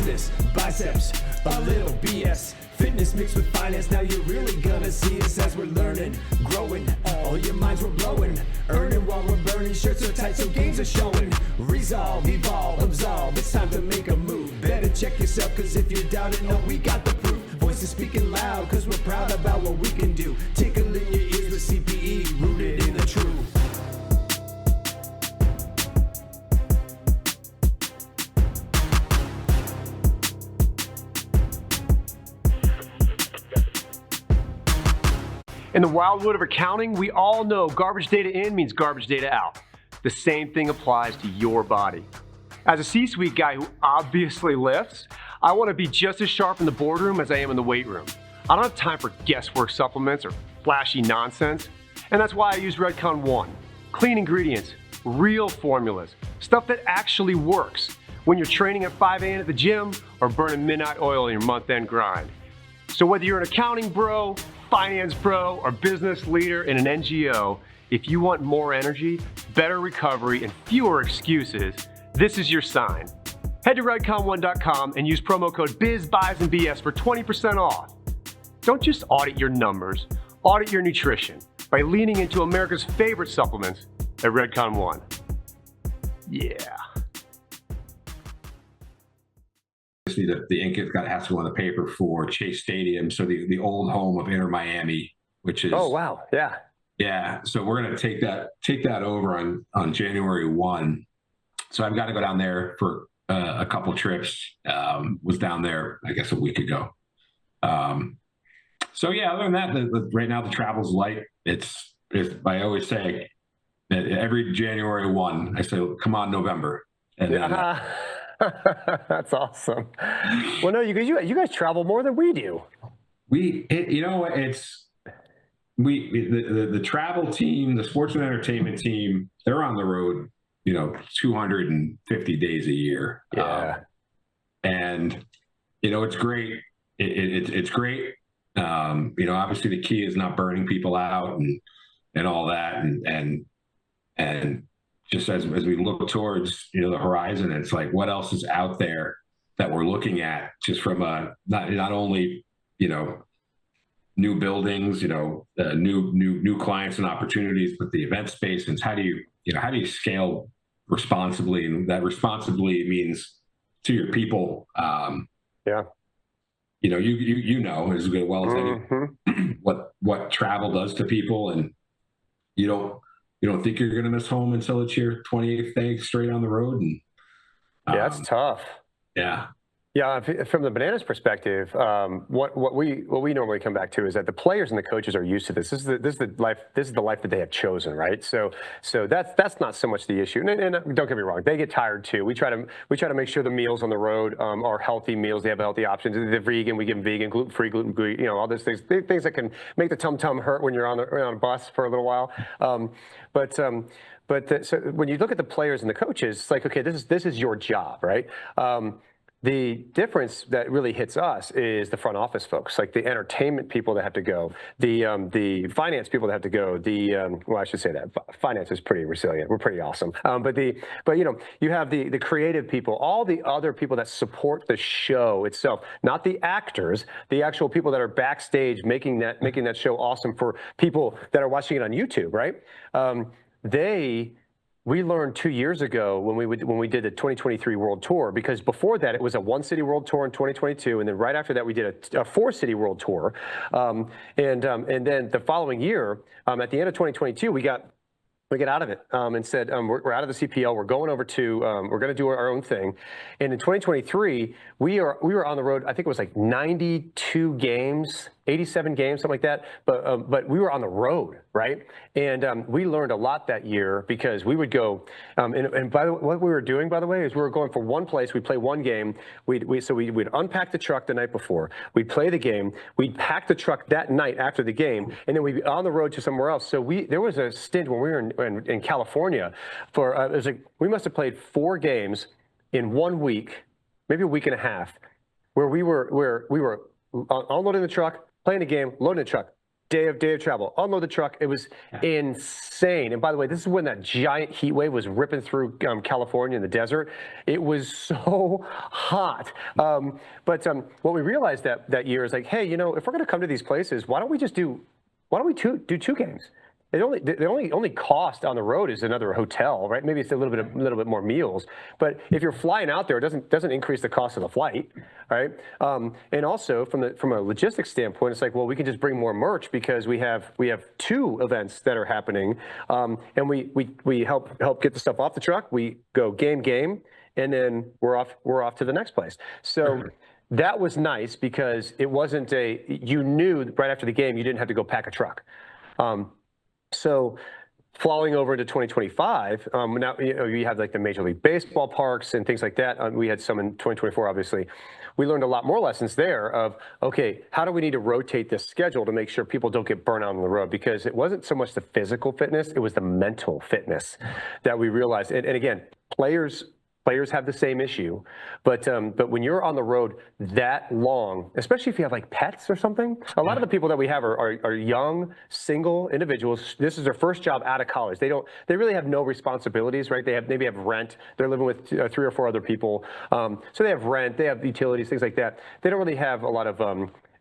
business, biceps, a little BS. Fitness mixed with finance, now you're really gonna see us as we're learning, growing. All your minds we're blowing, earning while we're burning. Shirts are tight, so games are showing. Resolve, evolve, absolve, it's time to make a move. Better check yourself, cause if you're doubting, no, we got the proof. Voices speaking loud, cause we're proud about what we can do. Tickling your ears with CPE, rooted in the truth. In the wildwood of accounting, we all know garbage data in means garbage data out. The same thing applies to your body. As a C-suite guy who obviously lifts, I want to be just as sharp in the boardroom as I am in the weight room. I don't have time for guesswork supplements or flashy nonsense, and that's why I use Redcon One. Clean ingredients, real formulas, stuff that actually works when you're training at 5 a.m. at the gym or burning midnight oil in your month-end grind. So whether you're an accounting bro, finance bro, or business leader in an NGO, if you want more energy, better recovery, and fewer excuses, this is your sign. Head to redcon1.com and use promo code BIZBUYSANDBS for 20% off. Don't just audit your numbers, audit your nutrition by leaning into America's favorite supplements at Redcon One. Yeah. The ink has to go on the paper for Chase Stadium, so the old home of Inter Miami, which is yeah. So we're gonna take that over on January 1. So I've got to go down there for a couple trips. Was down there I guess a week ago. So yeah, other than that, right now the travel's light. It's I always say that every January 1, I say, come on November, and then. That's awesome. Well, no, you guys travel more than we do. The travel team, the sports and entertainment team, they're on the road, 250 days a year. Yeah. And it's great. It's great. Obviously the key is not burning people out and all that. And just as we look towards, the horizon, it's like, what else is out there that we're looking at, just from not only, new buildings, new clients and opportunities, but the event space, and how do you scale responsibly? And that responsibly means to your people. Yeah. As well as any what travel does to people, and you don't think you're going to miss home until it's your 28th day straight on the road. And yeah, that's tough. Yeah. Yeah, from the Bananas perspective, what we normally come back to is that the players and the coaches are used to this. This is the life that they have chosen, right? So that's not so much the issue. And don't get me wrong, they get tired too. We try to make sure the meals on the road are healthy meals. They have healthy options. They're vegan. We give them vegan, gluten-free, all those things that can make the tum-tum hurt when you're on a bus for a little while. So when you look at the players and the coaches, it's like, okay, this is your job, right? The difference that really hits us is the front office folks, like the entertainment people that have to go, the finance people that have to go. I should say that finance is pretty resilient. We're pretty awesome. But you have the creative people, all the other people that support the show itself, not the actors, the actual people that are backstage making that show awesome for people that are watching it on YouTube, right? We learned 2 years ago when we did the 2023 World Tour, because before that it was a 1-city World Tour in 2022, and then right after that we did a 4-city World Tour, and then the following year, at the end of 2022, we got out of it and said, we're out of the CPL. We're going over to, we're going to do our own thing. And in 2023, we were on the road. I think it was like 92 games, 87 games, something like that. But we were on the road, right? And we learned a lot that year, because we would go, and by the way, what we were doing, by the way, is we were going from one place. We'd play one game. We'd unpack the truck the night before. We'd play the game. We'd pack the truck that night after the game, and then we'd be on the road to somewhere else. So there was a stint when we were in California for it was like, we must have played 4 games in 1 week, maybe a week and a half, where we were unloading the truck, playing a game, loading the truck, day of travel, unload the truck. It was insane. And by the way, this is when that giant heat wave was ripping through California in the desert. It was so hot. But what we realized that year is like, hey, you know, if we're going to come to these places, why don't we do two games? The only cost on the road is another hotel, right? Maybe it's a little bit more meals, but if you're flying out there, it doesn't increase the cost of the flight, right? And also from a logistics standpoint, it's like, well, we can just bring more merch because we have 2 events that are happening, and we help get the stuff off the truck. We go game, and then we're off to the next place. So. That was nice because it wasn't you knew right after the game you didn't have to go pack a truck. So flowing over into 2025, now you have like the Major League Baseball parks and things like that. We had some in 2024, obviously. We learned a lot more lessons there of, okay, how do we need to rotate this schedule to make sure people don't get burnt out on the road? Because it wasn't so much the physical fitness, it was the mental fitness that we realized. And again, players have the same issue, but when you're on the road that long, especially if you have like pets or something, a lot of the people that we have are young, single individuals. This is their first job out of college. They really have no responsibilities, right? They maybe have rent. They're living with 3 or 4 other people, so they have rent, they have utilities, things like that. They don't really have a lot of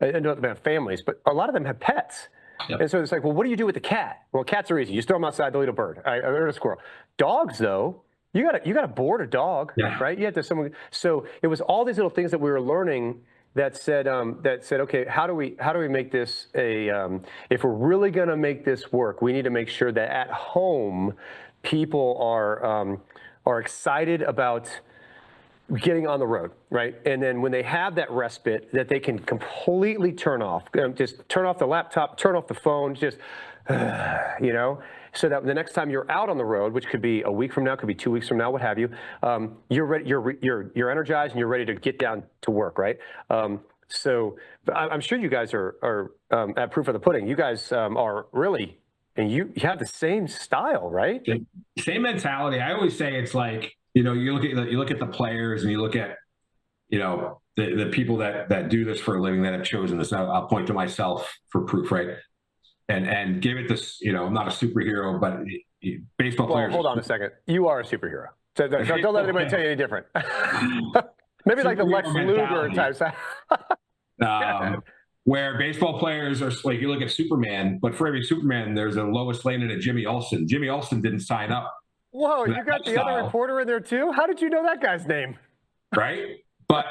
they don't have families, but a lot of them have pets. Yep. And so it's like, well, what do you do with the cat? Well, cats are easy. You throw them outside, they'll eat a bird or a squirrel. Dogs, though. You got to board a dog, right? You have to So it was all these little things that we were learning that said, okay, how do we make this if we're really going to make this work, we need to make sure that at home people are excited about getting on the road, right? And then when they have that respite, that they can completely turn off, just turn off the laptop, turn off the phone, just, you know. So that the next time you're out on the road, which could be a week from now, could be 2 weeks from now, what have you, you're ready, you're energized and you're ready to get down to work, right? So I'm sure you guys are at proof of the pudding. You guys are really, and you have the same style, right? Same mentality. I always say it's like, you know, you look at the players and you look at, you know, the people that do this for a living that have chosen this. I'll point to myself for proof, right? And give it this, you know, I'm not a superhero, but baseball players. Hold on a second. You are a superhero. So don't let anybody tell you any different. Maybe like the Lex Luger type. Where baseball players are like, you look at Superman, but for every Superman, there's a Lois Lane and a Jimmy Olsen. Jimmy Olsen didn't sign up. Whoa, you got the other reporter in there too? How did you know that guy's name? Right? But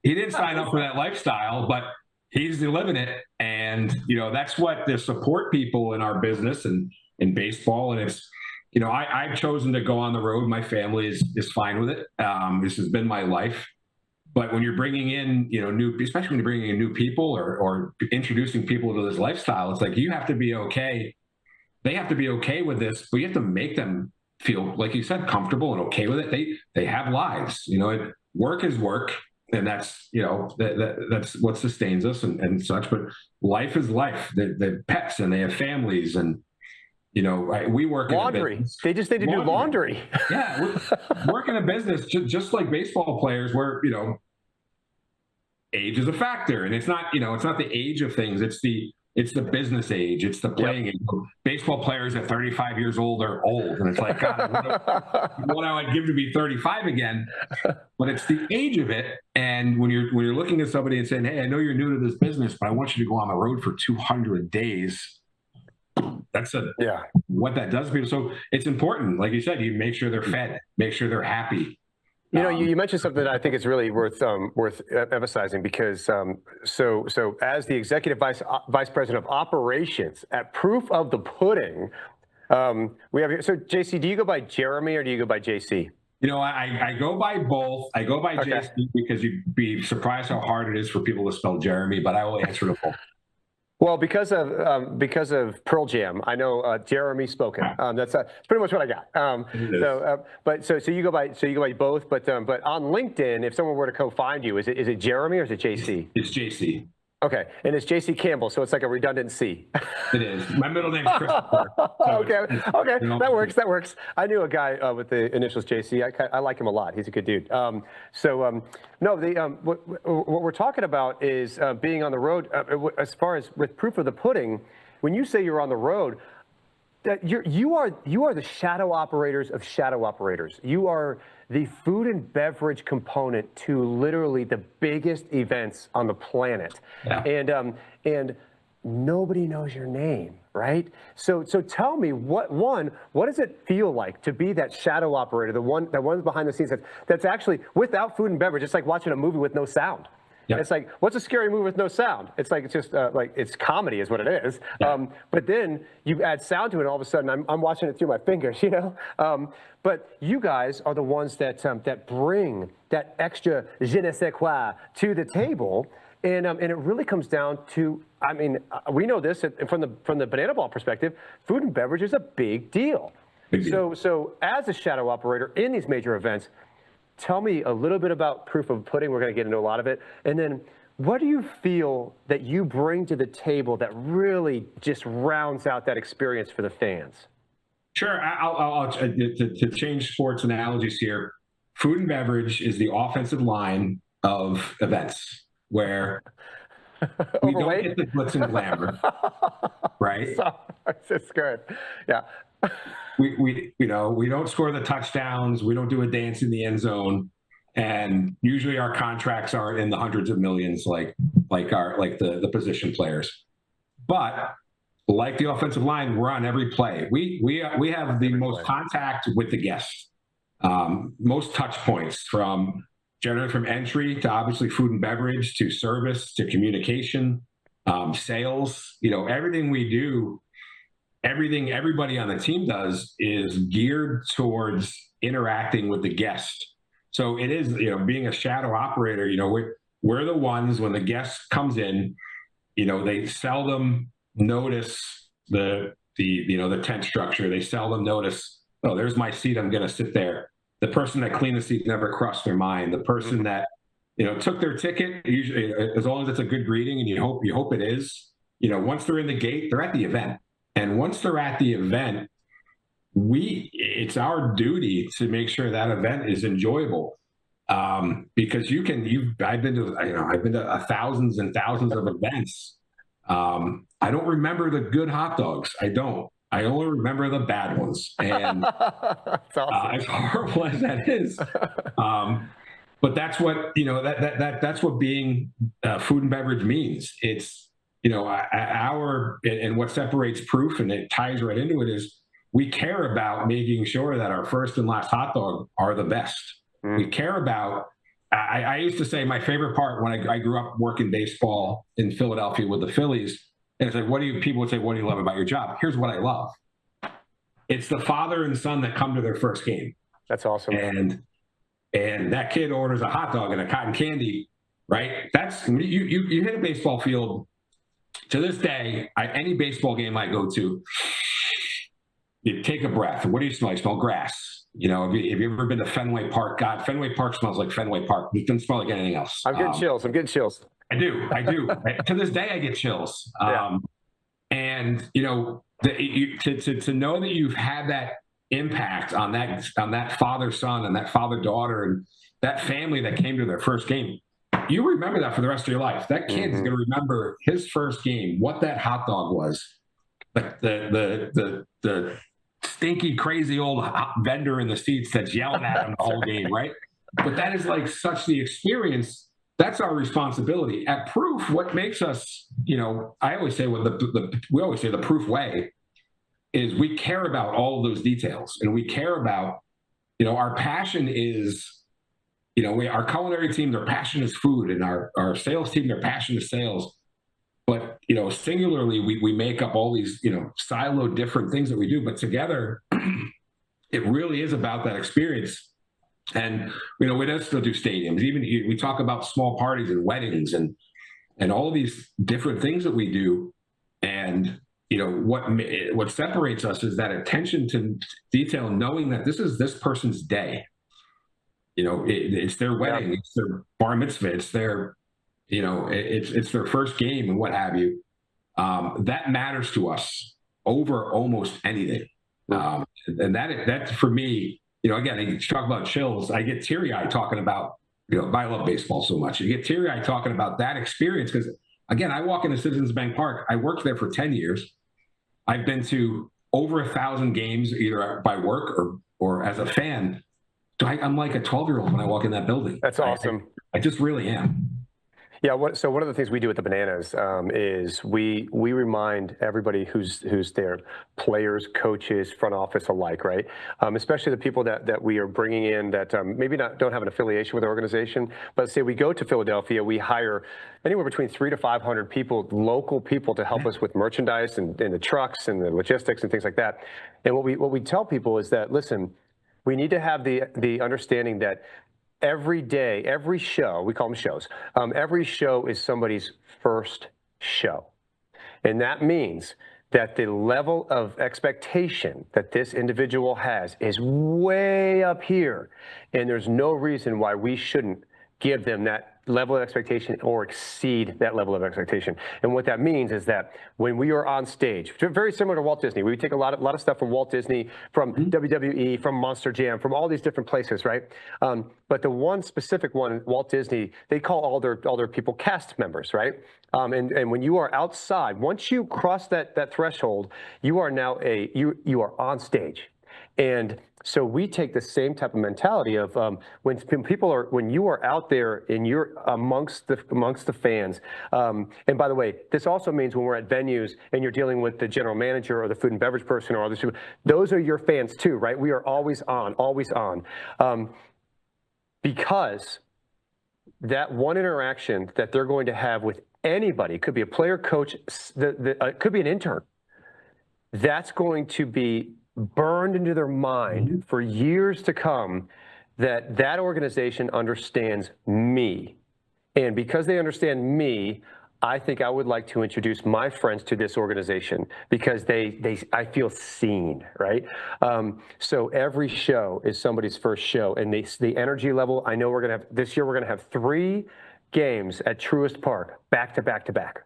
he didn't sign up for that lifestyle, but he's living it. And, you know, that's what the support people in our business and in baseball. And it's, you know, I've chosen to go on the road. My family is fine with it. This has been my life. But when you're bringing in, you know, especially when you're bringing in new people or introducing people to this lifestyle, it's like you have to be okay. They have to be okay with this, but you have to make them feel, like you said, comfortable and okay with it. They have lives, you know, work is work. And that's, you know, that's what sustains us and such. But life is life. They're pets and they have families. And, you know, we work laundry. In a they just need to do laundry. Yeah. We work in a business just like baseball players where, you know, age is a factor. And it's not, you know, it's not the age of things. It's the business age. It's the playing age. Baseball players at 35 years old are old. And it's like, God, what I would give to be 35 again. But it's the age of it. And when you're looking at somebody and saying, hey, I know you're new to this business, but I want you to go on the road for 200 days. That's what that does to people. So it's important. Like you said, you make sure they're fed, make sure they're happy. You know, you mentioned something that I think is really worth emphasizing because so as the executive vice president of operations at Proof of the Pudding, we have so JC. Do you go by Jeremy or do you go by JC? You know, I go by both. I go by JC because you'd be surprised how hard it is for people to spell Jeremy, but I will answer to both. Well, because of Pearl Jam, I know Jeremy Spoken. That's pretty much what I got. So you go by both. But on LinkedIn, if someone were to go find you, is it Jeremy or is it JC? It's JC. Okay, and it's JC Campbell, so it's like a redundant C. It is. My middle name's Christopher. Okay, that works. I knew a guy with the initials JC. I like him a lot. He's a good dude. No, what we're talking about is being on the road. As far as with Proof of the Pudding, when you say you're on the road, that you are the shadow operators of shadow operators. You are the food and beverage component to literally the biggest events on the planet. Yeah. And nobody knows your name, right? So tell me, what does it feel like to be that shadow operator, the one behind the scenes that's actually without food and beverage? It's like watching a movie with no sound. Yeah. It's like, what's a scary movie with no sound? It's like, it's just like, it's comedy is what it is. Yeah. But then you add sound to it, and all of a sudden I'm watching it through my fingers, you know? But you guys are the ones that bring that extra je ne sais quoi to the table. And it really comes down to, I mean, we know this from the banana ball perspective, food and beverage is a big deal. So as a shadow operator in these major events, tell me a little bit about proof of pudding. We're going to get into a lot of it. And then what do you feel that you bring to the table that really just rounds out that experience for the fans? Sure. I'll to change sports analogies here. Food and beverage is the offensive line of events where we don't get the glitz and glamour, right? It's good. Yeah. We don't score the touchdowns. We don't do a dance in the end zone, and usually our contracts aren't in the hundreds of millions like the position players. But like the offensive line, we're on every play. We have the most contact with the guest, most touch points generally from entry to obviously food and beverage to service to communication, sales. Everything we do. Everything everybody on the team does is geared towards interacting with the guest. So it is, being a shadow operator, we're the ones when the guest comes in, they seldom notice the tent structure. They seldom notice, oh, there's my seat. I'm going to sit there. The person that cleaned the seat never crossed their mind. The person that, took their ticket, usually, as long as it's a good greeting and you hope it is, once they're in the gate, they're at the event. And once they're at the event, it's our duty to make sure that event is enjoyable. Because I've been to thousands and thousands of events. I don't remember the good hot dogs. I don't. I only remember the bad ones. And that's awesome. As horrible as that is. But that's what, that's what being food and beverage means. It's, and what separates proof, and it ties right into it, is we care about making sure that our first and last hot dog are the best. We care about, I used to say my favorite part when I grew up working baseball in Philadelphia with the Phillies, and it's like, people would say, what do you love about your job? Here's what I love. It's the father and son that come to their first game. That's awesome. And that kid orders a hot dog and a cotton candy, right? That's, you hit a baseball field. To this day, any baseball game I go to, you take a breath. What do you smell? You smell grass. Have you ever been to Fenway Park? God, Fenway Park smells like Fenway Park. It doesn't smell like anything else. I'm getting chills. I do. To this day, I get chills. Yeah. And to know that you've had that impact on that father-son and that father-daughter and that family that came to their first game. You remember that for the rest of your life. That kid's going to remember his first game, what that hot dog was, the stinky, crazy old vendor in the seats that's yelling at him the whole game, right? But that is like such the experience. That's our responsibility. At Proof, what makes us, I always say we always say the Proof way is we care about all of those details, and we care about, our passion is. Our culinary team, their passion is food, and our sales team, their passion is sales. But, singularly, we make up all these, siloed different things that we do. But together, it really is about that experience. And, we don't still do stadiums. Even we talk about small parties and weddings and all these different things that we do. And, what separates us is that attention to detail, knowing that this is this person's day. It's their wedding, it's their bar mitzvah, it's their, it's their first game and what have you. That matters to us over almost anything. And that for me, again, you talk about chills. I get teary-eyed talking about, I love baseball so much. You get teary-eyed talking about that experience because, again, I walk into Citizens Bank Park. I worked there for 10 years. I've been to over 1,000 games, either by work or as a fan. So I'm like a 12-year-old when I walk in that building. That's awesome. I just really am. Yeah. So one of the things we do at the Bananas is we remind everybody who's there, players, coaches, front office alike, right? Especially the people that we are bringing in that maybe don't have an affiliation with the organization, but say we go to Philadelphia, we hire anywhere between 300 to 500 people, local people, to help us with merchandise and the trucks and the logistics and things like that. And what we tell people is that, listen, we need to have the understanding that every day, every show, we call them shows, every show is somebody's first show. And that means that the level of expectation that this individual has is way up here. And there's no reason why we shouldn't give them that level of expectation or exceed that level of expectation. And what that means is that when we are on stage, very similar to Walt Disney, we take a lot of stuff from Walt Disney, from WWE, from Monster Jam, from all these different places, right? But the one specific one, Walt Disney, they call all their people cast members, right? And when you are outside, once you cross that threshold, you are now you are on stage. And so we take the same type of mentality of when you are out there and you're amongst the fans. And by the way, this also means when we're at venues and you're dealing with the general manager or the food and beverage person or other people, those are your fans too, right? We are always on, because that one interaction that they're going to have with anybody, it could be a player, coach, it could be an intern, that's going to be burned into their mind for years to come, that organization understands me. And because they understand me, I think I would like to introduce my friends to this organization because I feel seen, right? So every show is somebody's first show, and the energy level, I know we're going to have, this year we're going to have 3 games at Truist Park, back to back to back.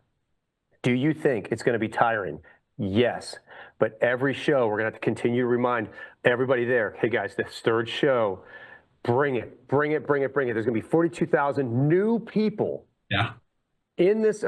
Do you think it's going to be tiring? Yes. But every show, we're going to have to continue to remind everybody there, hey guys, this 3rd show, bring it. There's going to be 42,000 new people in this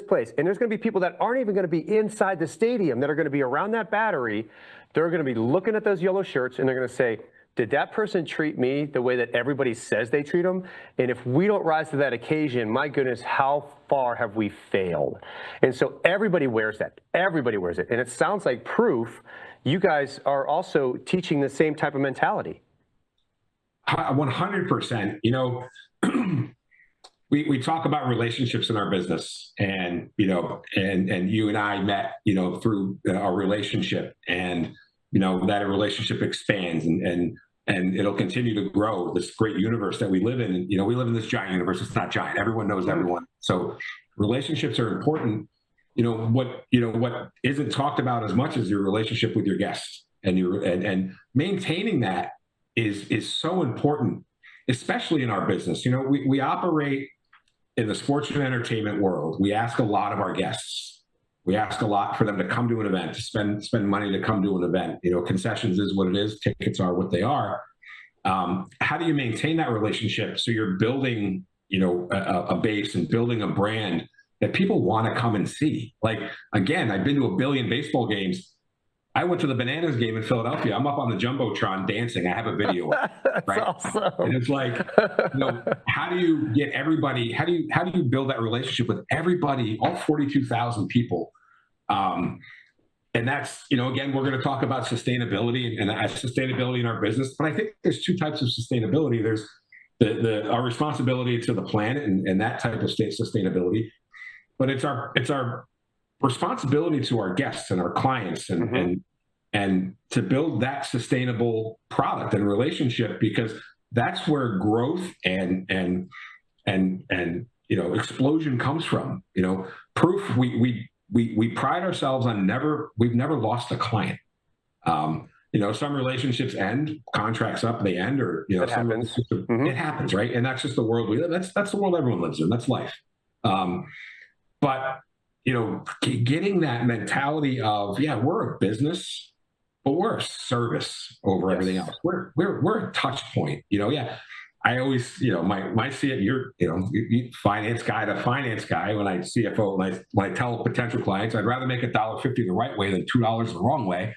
place. And there's going to be people that aren't even going to be inside the stadium that are going to be around that battery. They're going to be looking at those yellow shirts and they're going to say, did that person treat me the way that everybody says they treat them? And if we don't rise to that occasion, my goodness, how far have we failed? And so everybody wears that. Everybody wears it. And it sounds like proof you guys are also teaching the same type of mentality. 100%. You know, we talk about relationships in our business, and, you know, and you and I met, you know, through our relationship, and, you know, that relationship expands and it'll continue to grow, this great universe that we live in. And, you know, we live in this giant universe. It's not giant. Everyone knows everyone. So relationships are important. You know, what isn't talked about as much as your relationship with your guests, and maintaining that is so important, especially in our business. You know, we operate in the sports and entertainment world. We ask a lot of our guests. We ask a lot for them to come to an event, to spend money to come to an event. You know, concessions is what it is. Tickets are what they are. How do you maintain that relationship so you're building, you know, a base and building a brand that people want to come and see? Like, again, I've been to 1 billion baseball games. I went to the Bananas game in Philadelphia. I'm up on the Jumbotron dancing. I have a video. That's right? awesome. And it's like, you know, how do you get everybody? How do you build that relationship with everybody, all 42,000 people? And that's, you know, again, we're going to talk about sustainability and sustainability in our business. But I think there's 2 types of sustainability. There's our responsibility to the planet and that type of sustainability. But it's our responsibility to our guests and our clients and to build that sustainable product and relationship, because that's where growth and you know, explosion comes from. You know, proof, we pride ourselves on we've never lost a client. You know, some relationships end, contracts up, they end, or, you know, it happens, right? And that's just the world we live. That's the world everyone lives in. That's life. But, you know, getting that mentality of, yeah, we're a business, but we're a service over everything else. We're a touch point, you know. Yeah, I always, my CFO, you finance guy to finance guy. When I CFO, when I tell potential clients, I'd rather make $1.50 the right way than $2 the wrong way.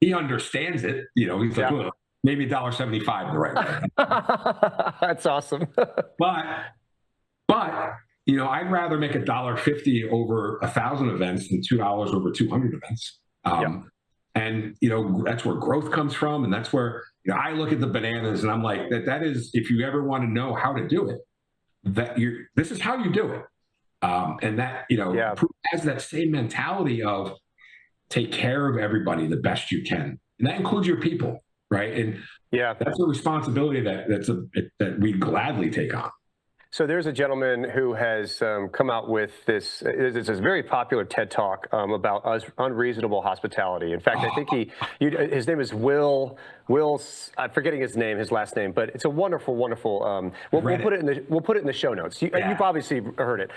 He understands it. He's like, well, maybe $1.75 the right way. That's awesome. but I'd rather make $1.50 over 1,000 events than $2 over 200 events. And that's where growth comes from, and that's where I look at the bananas, and I'm like, that is, if you ever want to know how to do it, this is how you do it. And that has that same mentality of take care of everybody the best you can, and that includes your people, right? And that's a responsibility that we gladly take on. So there's a gentleman who has come out with this. It's a very popular TED Talk about unreasonable hospitality. In fact, I think his name is Will. I'm forgetting his last name, but it's a wonderful. We'll put it in the show notes. You've obviously heard it,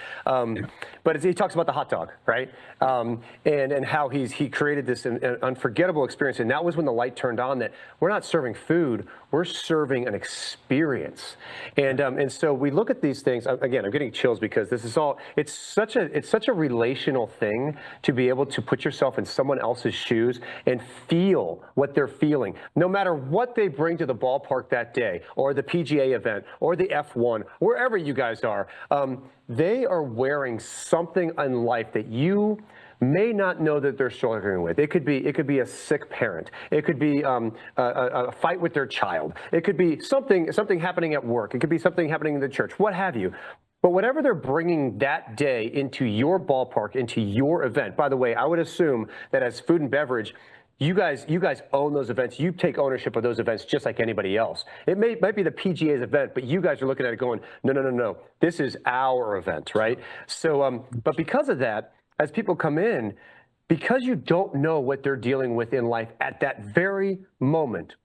but he talks about the hot dog, right? And how he created this unforgettable experience, and that was when the light turned on. That we're not serving food, we're serving an experience, and so we look at these things. Again, I'm getting chills because this is all. It's such a relational thing to be able to put yourself in someone else's shoes and feel what they're feeling, no matter what they bring to the ballpark that day, or the PGA event, or the F1, wherever you guys are. They are wearing something in life that you may not know that they're struggling with. It could be a sick parent. It could be a fight with their child. It could be something happening at work. It could be something happening in the church, what have you. But whatever they're bringing that day into your ballpark, into your event. By the way, I would assume that as food and beverage, you guys own those events. You take ownership of those events just like anybody else. It might be the PGA's event, but you guys are looking at it going, no. This is our event, right? So, but because of that, as people come in, because you don't know what they're dealing with in life at that very moment,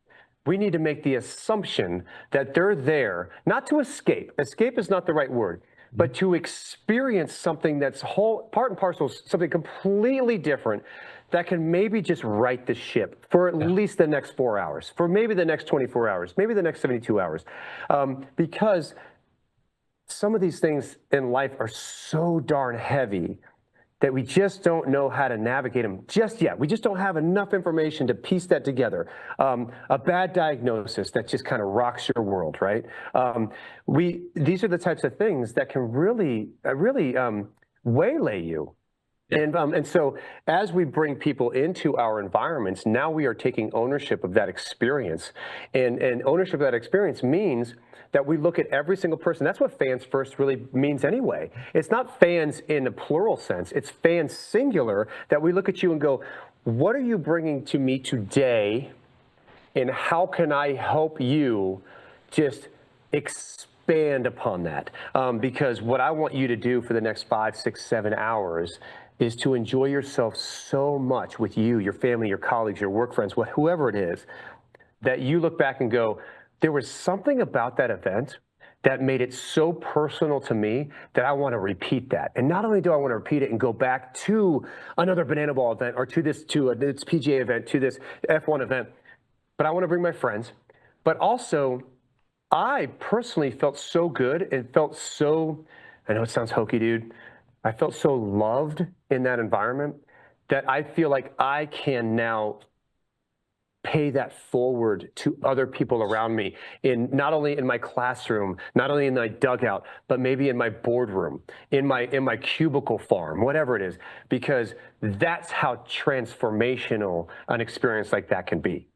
we need to make the assumption that they're there, not to escape. Escape is not the right word, but to experience something that's part and parcel, something completely different that can maybe just right the ship for at least the next 4 hours, for maybe the next 24 hours, maybe the next 72 hours. Because some of these things in life are so darn heavy that we just don't know how to navigate them just yet. We just don't have enough information to piece that together. A bad diagnosis that just kind of rocks your world, right? These are the types of things that can really waylay you. And so as we bring people into our environments, now we are taking ownership of that experience. And ownership of that experience means that we look at every single person. That's what fans first really means anyway. It's not fans in a plural sense. It's fans singular, that we look at you and go, what are you bringing to me today? And how can I help you just expand upon that? Because what I want you to do for the next 5, 6, 7 hours is to enjoy yourself so much with you, your family, your colleagues, your work friends, whoever it is, that you look back and go, there was something about that event that made it so personal to me that I want to repeat that. And not only do I want to repeat it and go back to another Banana Ball event, or to this PGA event, to this F1 event, but I want to bring my friends. But also, I personally felt so good and felt so, I know it sounds hokey, dude, I felt so loved in that environment that I feel like I can now pay that forward to other people around me, in not only in my classroom, not only in my dugout, but maybe in my boardroom, in my cubicle farm, whatever it is, because that's how transformational an experience like that can be.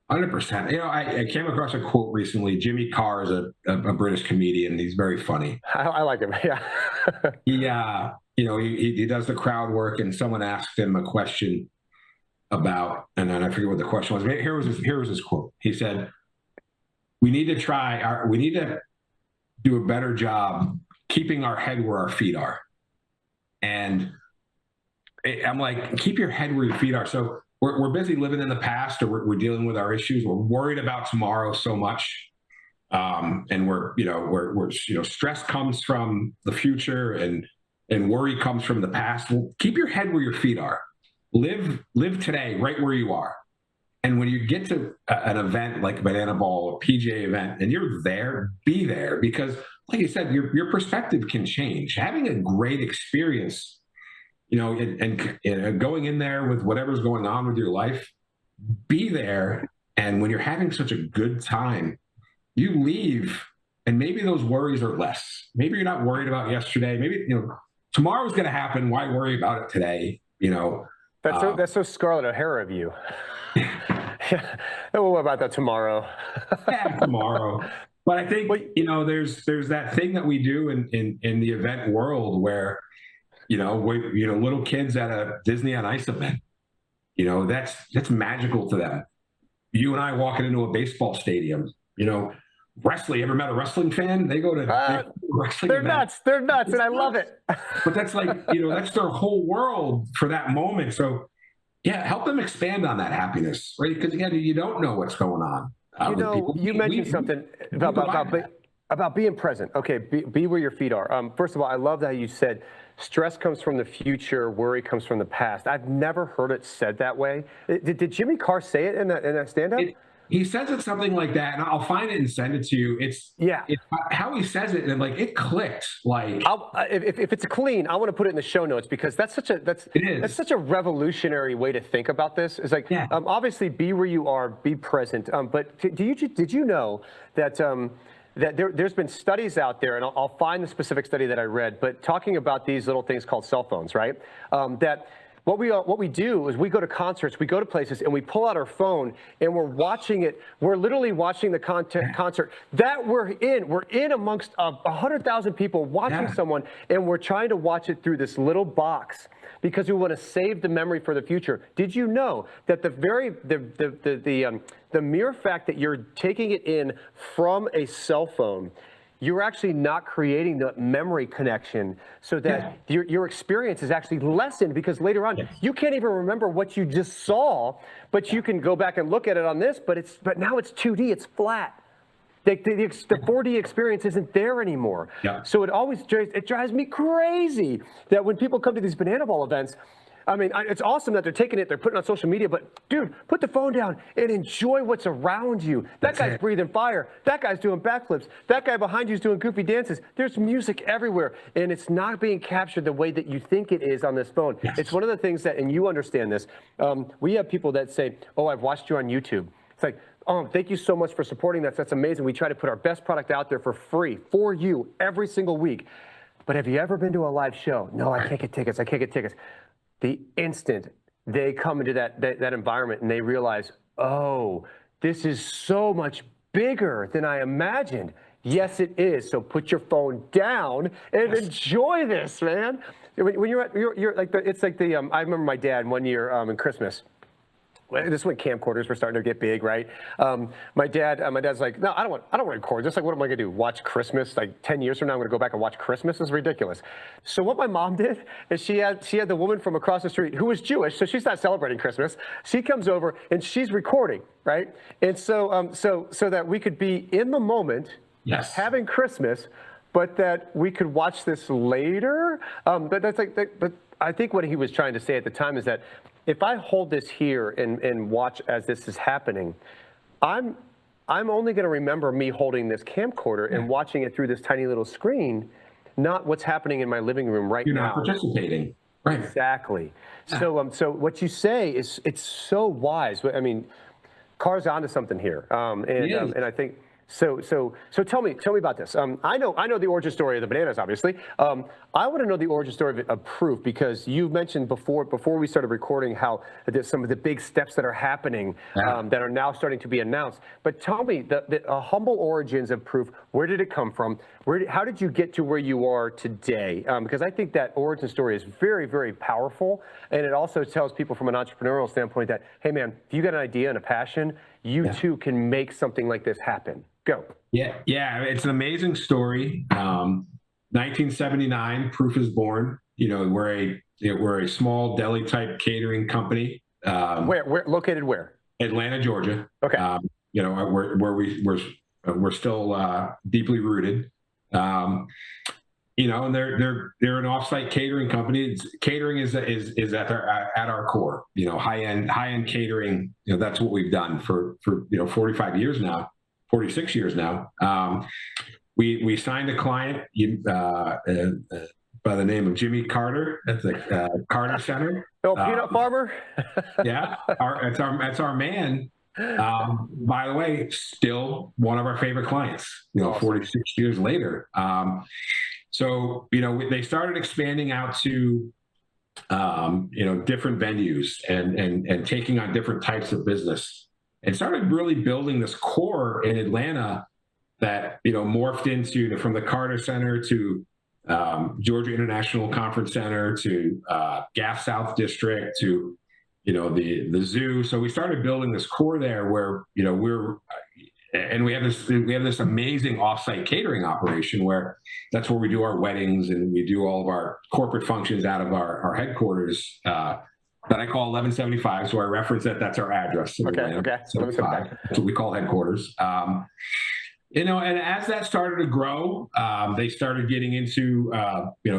100%. I came across a quote recently. Jimmy Carr is a British comedian. He's very funny. I like him. Yeah. He does the crowd work, and someone asked him a question about, and then I forget what the question was. Here was his quote. He said, we need to do a better job keeping our head where our feet are. And I'm like, keep your head where your feet are. So we're busy living in the past, or we're dealing with our issues. We're worried about tomorrow so much. And we're stress comes from the future, and worry comes from the past. Well, keep your head where your feet are. Live today right where you are. And when you get to an event like a Banana Ball, a PGA event, and you're there, be there, because like you said, your perspective can change. Having a great experience, and going in there with whatever's going on with your life, be there. And when you're having such a good time, you leave, and maybe those worries are less. Maybe you're not worried about yesterday. Maybe tomorrow's going to happen. Why worry about it today? That's so Scarlett O'Hara of you. Yeah. What about that tomorrow? Yeah, tomorrow. But I think there's that thing that we do in the event world where little kids at a Disney on Ice event, that's magical to them. You and I walking into a baseball stadium, wrestling. Ever met a wrestling fan? They go to wrestling. They're nuts. They're nuts, and I love it. But that's like that's their whole world for that moment. So yeah, help them expand on that happiness, right? Because again, you don't know what's going on. You mentioned something about being present. Okay, be where your feet are. First of all, I love that you said stress comes from the future, worry comes from the past. I've never heard it said that way. Did Jimmy Carr say it in that stand-up? He says it something like that, and I'll find it and send it to you. It's how he says it, and it clicked. Like if it's clean, I want to put it in the show notes, because that's such a revolutionary way to think about this. It's like obviously be where you are, be present. But did you know that that there's been studies out there, and I'll find the specific study that I read, but talking about these little things called cell phones, right? That what we do is we go to concerts, we go to places, and we pull out our phone and we're watching it. We're literally watching the concert that we're in amongst 100,000 people watching someone, and we're trying to watch it through this little box because we want to save the memory for the future. Did you know that the mere fact that you're taking it in from a cell phone, you're actually not creating the memory connection, so that your experience is actually lessened, because later on you can't even remember what you just saw, but you can go back and look at it on this, but now it's 2D, it's flat. The 4D experience isn't there anymore. So it drives me crazy that when people come to these Banana Ball events, I mean, it's awesome that they're taking it, they're putting it on social media, but dude, put the phone down and enjoy what's around you. That guy's breathing fire. That guy's doing backflips. That guy behind you is doing goofy dances. There's music everywhere, and it's not being captured the way that you think it is on this phone. It's one of the things that, and you understand this, we have people that say, oh, I've watched you on YouTube. It's like, oh, thank you so much for supporting that. That's amazing. We try to put our best product out there for free for you every single week. But have you ever been to a live show? No, I can't get tickets. I can't get tickets. The instant they come into that environment and they realize, oh, this is so much bigger than I imagined. Yes, it is. So put your phone down and enjoy this, man. When you're like it's like the I remember my dad one year in Christmas. This is when camcorders were starting to get big, right? My dad's like, no, I don't want to record. Just like, what am I gonna do? Watch Christmas? Like 10 years from now, I'm gonna go back and watch Christmas? This is ridiculous. So what my mom did is she had the woman from across the street who was Jewish, so she's not celebrating Christmas. She comes over and she's recording, right? And so so that we could be in the moment, having Christmas, but that we could watch this later. But I think what he was trying to say at the time is that if I hold this here and watch as this is happening, I'm only going to remember me holding this camcorder and watching it through this tiny little screen, not what's happening in my living room right now. You're not participating. Right. Exactly. So what you say is, it's so wise. I mean, Carr's onto something here. And I think so tell me about this. I know the origin story of the bananas, obviously. I want to know the origin story of Proof, because you mentioned before we started recording how there's some of the big steps that are happening that are now starting to be announced. But tell me the humble origins of Proof. Where did it come from? How did you get to where you are today? Because I think that origin story is very, very powerful, and it also tells people from an entrepreneurial standpoint that, hey man, if you got an idea and a passion, you too can make something like this happen. Go. Yeah, it's an amazing story. 1979, Proof is born. We're a small deli type catering company. Where located? Where? Atlanta, Georgia. Okay. We're still deeply rooted. and they're an offsite catering company. Catering is at our core. High end catering. That's what we've done for 45 years now, 46 years now. We signed a client by the name of Jimmy Carter at the Carter Center. Oh, peanut farmer. Yeah, that's our man. By the way, still one of our favorite clients. Awesome. 46 years later. So they started expanding out to different venues and taking on different types of business, and started really building this core in Atlanta that morphed into from the Carter Center to Georgia International Conference Center to Gas South District to the zoo. So we started building this core there where we have this amazing offsite catering operation where that's where we do our weddings and we do all of our corporate functions out of our headquarters that I call 1175. So I reference that's our address. Okay. 75. That's what we call headquarters. And as that started to grow, they started getting into,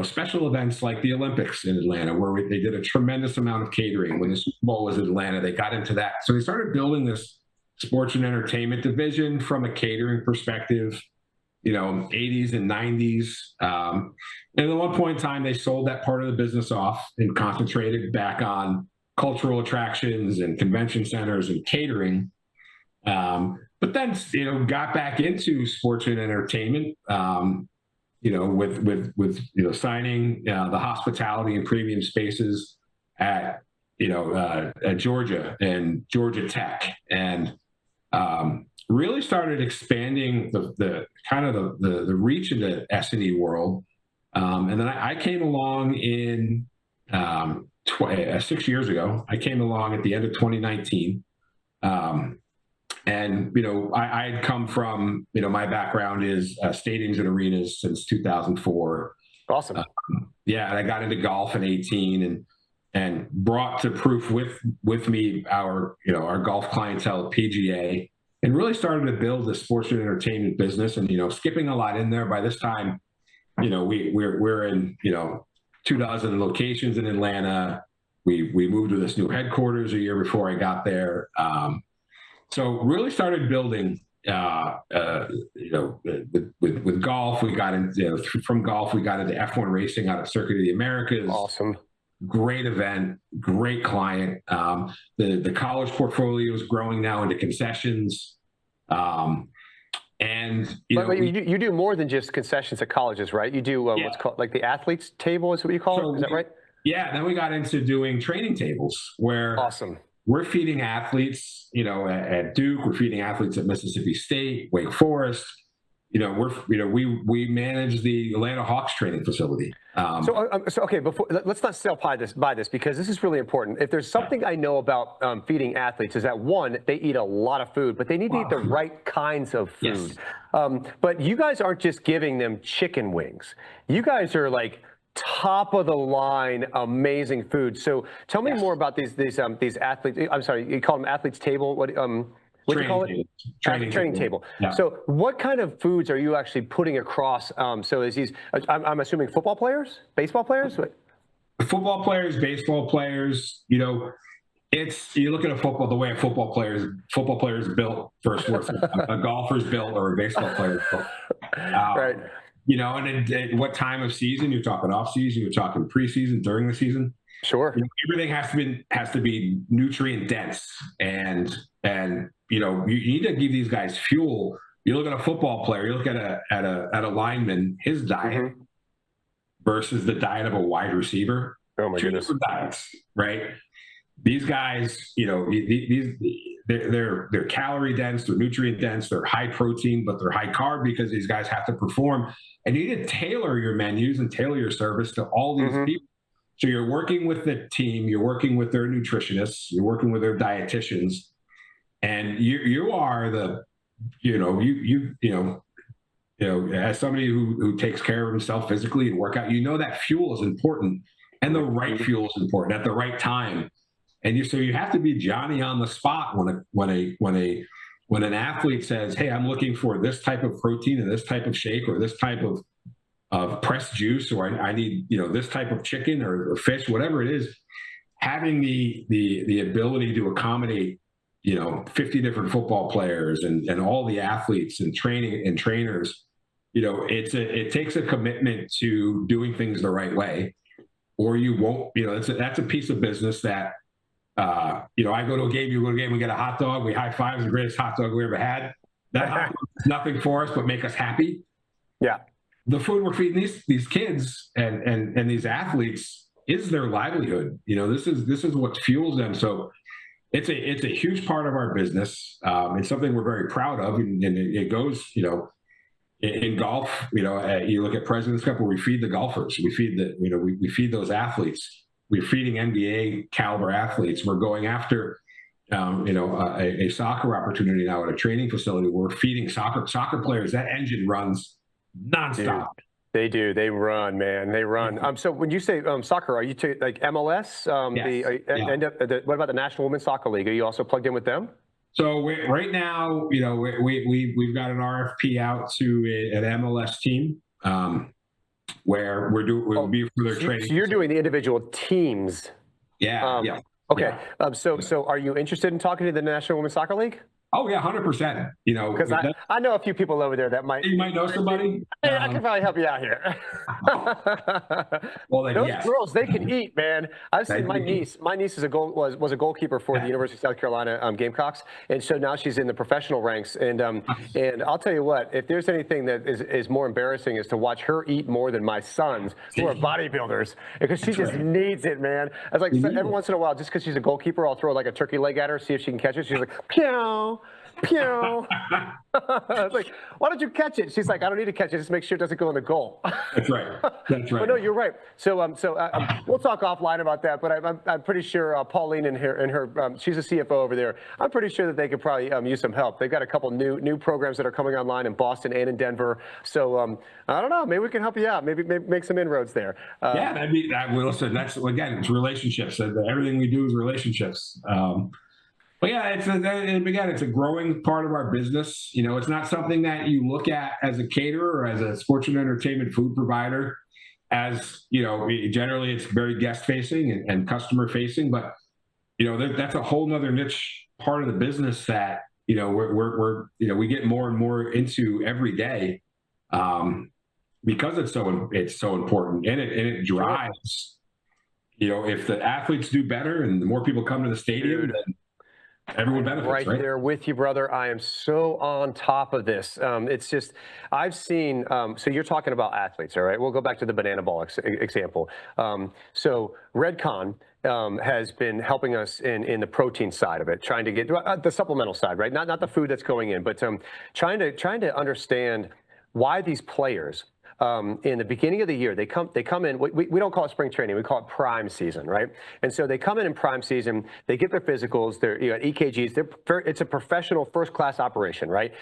special events like the Olympics in Atlanta, where they did a tremendous amount of catering. When the Super Bowl was in Atlanta, they got into that. So they started building this sports and entertainment division from a catering perspective, 80s and 90s. And at one point in time, they sold that part of the business off and concentrated back on cultural attractions and convention centers and catering. But then, got back into sports and entertainment, with signing the hospitality and premium spaces at Georgia and Georgia Tech, and really started expanding the reach of the S&E world. And then I came along in 6 years ago. I came along at the end of 2019. And, I had come from, my background is stadiums and arenas since 2004. Awesome. And I got into golf in 18 and brought to proof with me our golf clientele at PGA, and really started to build the sports and entertainment business. And, skipping a lot in there. By this time, we're in, 24 locations in Atlanta. We moved to this new headquarters a year before I got there. So really started building, with golf. We got into, from golf, we got into F1 racing out of Circuit of the Americas. Awesome. Great event, great client. The college portfolio is growing now into concessions. And you do more than just concessions at colleges, right? You do what's called like the athletes table is what you call it. Is that right? Yeah. Then we got into doing training tables where awesome. We're feeding athletes, at Duke. We're feeding athletes at Mississippi State, Wake Forest. We manage the Atlanta Hawks training facility. So okay, let's not sell by this because this is really important. If there's something I know about feeding athletes is that one, they eat a lot of food, but they need to eat the right kinds of food. Yes. But you guys aren't just giving them chicken wings. You guys are like top of the line, amazing food. So tell me more about these athletes. I'm sorry, you call them athletes table. What do you call it? Training table. Yeah. So what kind of foods are you actually putting across? So is these? I'm assuming football players, baseball players. Football players, baseball players. It's you look at the way a football player is built versus what a golfer's built or a baseball player is built. Right. And what time of season you're talking? Off season? You're talking preseason? During the season? Sure. Everything has to be nutrient dense, and you need to give these guys fuel. You look at a football player. You look at a lineman. His diet versus the diet of a wide receiver. Oh my goodness. Two different diets, right? These guys, they're calorie dense, they're nutrient dense, they're high protein, but they're high carb because these guys have to perform. And you need to tailor your menus and tailor your service to all these people. So you're working with the team, you're working with their nutritionists, you're working with their dietitians, and you are the, as somebody who takes care of himself physically and work out, that fuel is important, and the right fuel is important at the right time. And so you have to be Johnny on the spot when an athlete says, "Hey, I'm looking for this type of protein and this type of shake or this type of pressed juice, or I need, this type of chicken or fish, whatever it is, having the ability to accommodate, 50 different football players and all the athletes and training and trainers, it takes a commitment to doing things the right way, or you won't, that's a piece of business that, I go to a game, you go to a game, we get a hot dog, we high five, it's the greatest hot dog we ever had. That hot dog is nothing for us but make us happy. Yeah. The food we're feeding these kids and these athletes is their livelihood. This is what fuels them. So it's a huge part of our business. It's something we're very proud of, and it goes, in golf, you look at President's Cup where we feed the golfers, we feed we feed those athletes. We're feeding NBA caliber athletes. We're going after, a soccer opportunity now at a training facility. We're feeding soccer players. That engine runs nonstop. Dude, they do. They run, man. They run. So when you say soccer, are you like MLS? Yes. What about the National Women's Soccer League? Are you also plugged in with them? So right now, we've got an RFP out to an MLS team where we'll be for their training. So you're doing the individual teams. Yeah. Yeah. Okay. Yeah. So are you interested in talking to the National Women's Soccer League? Oh yeah, 100%. Because I know a few people over there that might. You might know somebody. I can probably help you out here. Well, then, those girls, they can eat, man. I've seen my niece. My niece is was a goalkeeper for the University of South Carolina Gamecocks, and so now she's in the professional ranks. And I'll tell you what, if there's anything that is more embarrassing, is to watch her eat more than my sons, who are bodybuilders, because she just needs it, man. I was like, every once in a while, just because she's a goalkeeper, I'll throw like a turkey leg at her, see if she can catch it. She's like, pew. Pew. I was like, why don't you catch it? She's like, I don't need to catch it. Just make sure it doesn't go in the goal. That's right. That's right. But no, you're right. So we'll talk offline about that. But I'm pretty sure Pauline and her she's a CFO over there. I'm pretty sure that they could probably use some help. They've got a couple new programs that are coming online in Boston and in Denver. So I don't know. Maybe we can help you out. Maybe make some inroads there. Yeah, that'd be that. Listen, that's again, it's relationships. Everything we do is relationships. But yeah, it's a growing part of our business. It's not something that you look at as a caterer or as a sports and entertainment food provider. As generally it's very guest facing and customer facing. But that's a whole nother niche part of the business that we get more and more into every day, because it's so important, and it drives. If the athletes do better and the more people come to the stadium, then everyone benefits, right there with you, brother. I am so on top of this. It's just, I've seen, so you're talking about athletes, all right? We'll go back to the banana ball example. So Redcon has been helping us in the protein side of it, trying to get the supplemental side, right? Not the food that's going in, but trying to understand why these players, in the beginning of the year, they come in, we don't call it spring training, we call it prime season, right? And so they come in prime season, they get their physicals, their EKGs, it's a professional first-class operation, right?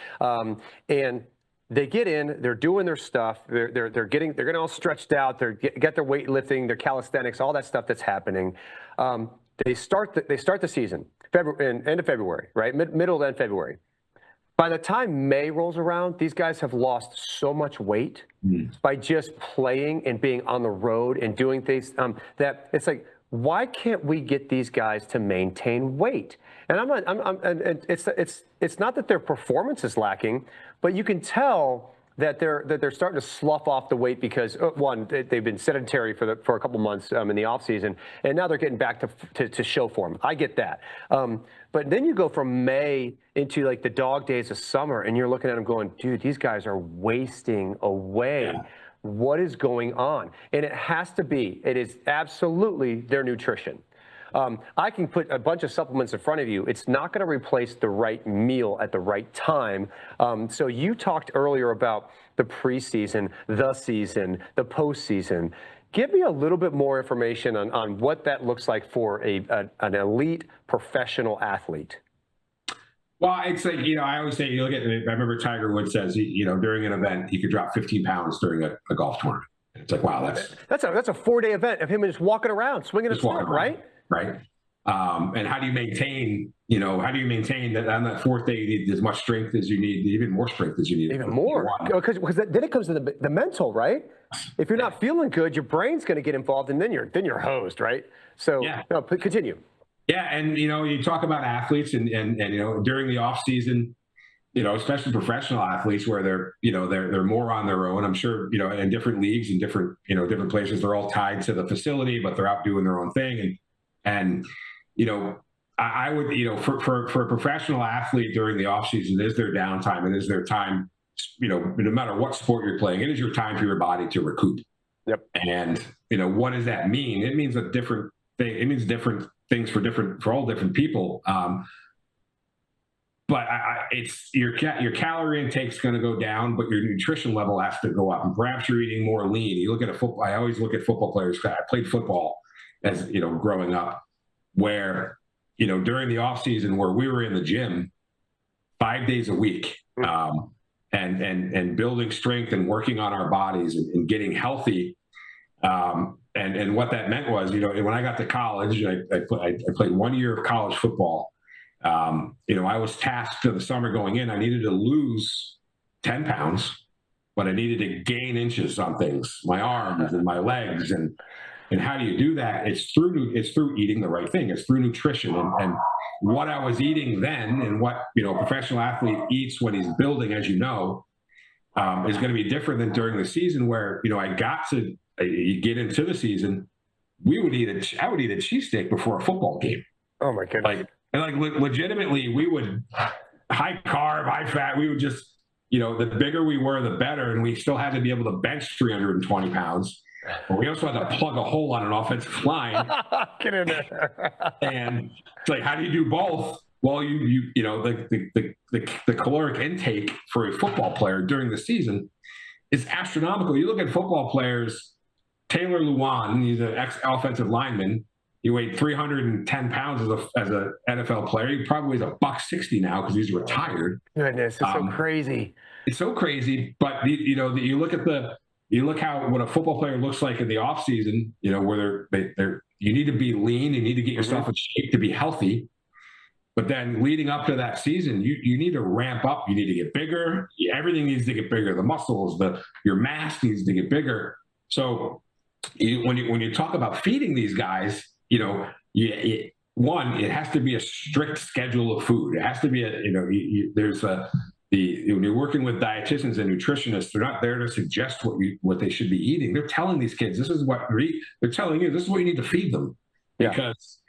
And they get in, they're doing their stuff, they're getting all stretched out, they get their weightlifting, their calisthenics, all that stuff that's happening. They start the season, end of February, right? Middle to end February. By the time May rolls around, these guys have lost so much weight by just playing and being on the road and doing things that it's like, why can't we get these guys to maintain weight? And it's not that their performance is lacking, but you can tell that they're starting to slough off the weight because one, they've been sedentary for a couple months in the off season, and now they're getting back to show form. I get that, but then you go from May into like the dog days of summer, and you're looking at them going, dude, these guys are wasting away. Yeah. What is going on? And it is absolutely their nutrition. I can put a bunch of supplements in front of you. It's not going to replace the right meal at the right time. So you talked earlier about the preseason, the season, the postseason. Give me a little bit more information on what that looks like for an elite professional athlete. Well, it's like, I always say, I remember Tiger Woods says, during an event, he could drop 15 pounds during a golf tournament. It's like, wow, that's a 4-day event of him just walking around, swinging his sword, right? Right. And how do you maintain, that on that 4th day you need as much strength as you need, even more strength as you need. Even more, because then it comes to the mental, right? if you're not feeling good, your brain's going to get involved, and then you're hosed, right? So Yeah. no, continue. Yeah, and you talk about athletes, and during the off season, especially professional athletes, where they're more on their own. I'm sure in different leagues and different places, they're all tied to the facility, but they're out doing their own thing. And I would for a professional athlete during the off season, it is their downtime. It is their time. No matter what sport you're playing, it is your time for your body to recoup. Yep. And what does that mean? It means a different thing. It means different things for all different people. But it's your calorie intake's going to go down, but your nutrition level has to go up. And perhaps you're eating more lean. You look at football. I always look at football players. I played football as growing up, where during the off season, where we were in the gym 5 days a week, and building strength and working on our bodies and getting healthy. And what that meant was, when I got to college, I played 1 year of college football. I was tasked to the summer going in. I needed to lose 10 pounds, but I needed to gain inches on things, my arms and my legs. And how do you do that? It's through eating the right thing. It's through nutrition. And what I was eating then, and what a professional athlete eats when he's building, as is going to be different than during the season, where you get into the season. I would eat a cheesesteak before a football game. Oh my goodness! Legitimately, we would high carb, high fat. We would just, the bigger we were, the better, and we still had to be able to bench 320 pounds. But we also had to plug a hole on an offensive line. Get in there. And it's like, how do you do both? Well, the caloric intake for a football player during the season is astronomical. You look at football players. Taylor Lewan, he's an ex-offensive lineman. He weighed 310 pounds as a NFL player. He probably weighs $160 now because he's retired. Goodness, it's so crazy. It's so crazy. But you look how what a football player looks like in the off season. Where you need to be lean. You need to get yourself in shape to be healthy. But then leading up to that season, you need to ramp up. You need to get bigger. Everything needs to get bigger. The muscles, your mass needs to get bigger. So when you talk about feeding these guys, it has to be a strict schedule of food. It has to be when you're working with dietitians and nutritionists, they're not there to suggest what they should be eating. They're telling these kids, this is what they're telling you, this is what you need to feed them. Yeah. Because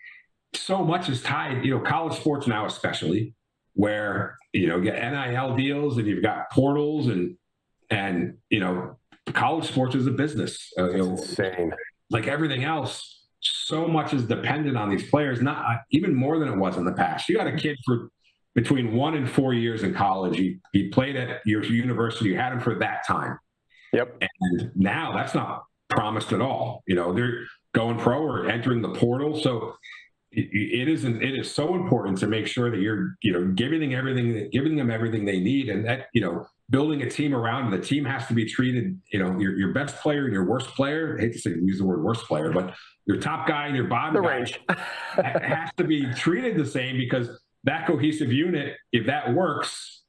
so much is tied, college sports now, especially, where, you get NIL deals and you've got portals and college sports is a business. Insane. Like everything else, so much is dependent on these players, not even more than it was in the past. You got a kid for between 1 and 4 years in college. He played at your university. You had him for that time. Yep. And now that's not promised at all. They're going pro or entering the portal. So it is so important to make sure that you're, giving them everything they need. And that, building a team around them. The team has to be treated, your best player and your worst player. I hate to use the word worst player, but your top guy and your bottom guy has to be treated the same, because that cohesive unit, if that works,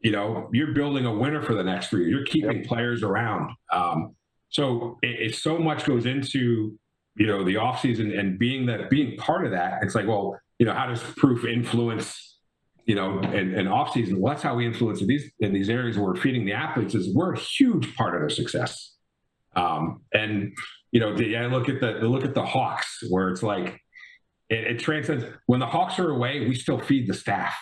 you're building a winner for the next 3 years. You're keeping players around. So it so much goes into, the offseason and being part of that. It's like, well, how does proof influence, and off season? Well, that's how we influence in these areas where we're feeding the athletes. Is we're a huge part of their success. And look at the Hawks, where it's like it transcends. When the Hawks are away, we still feed the staff,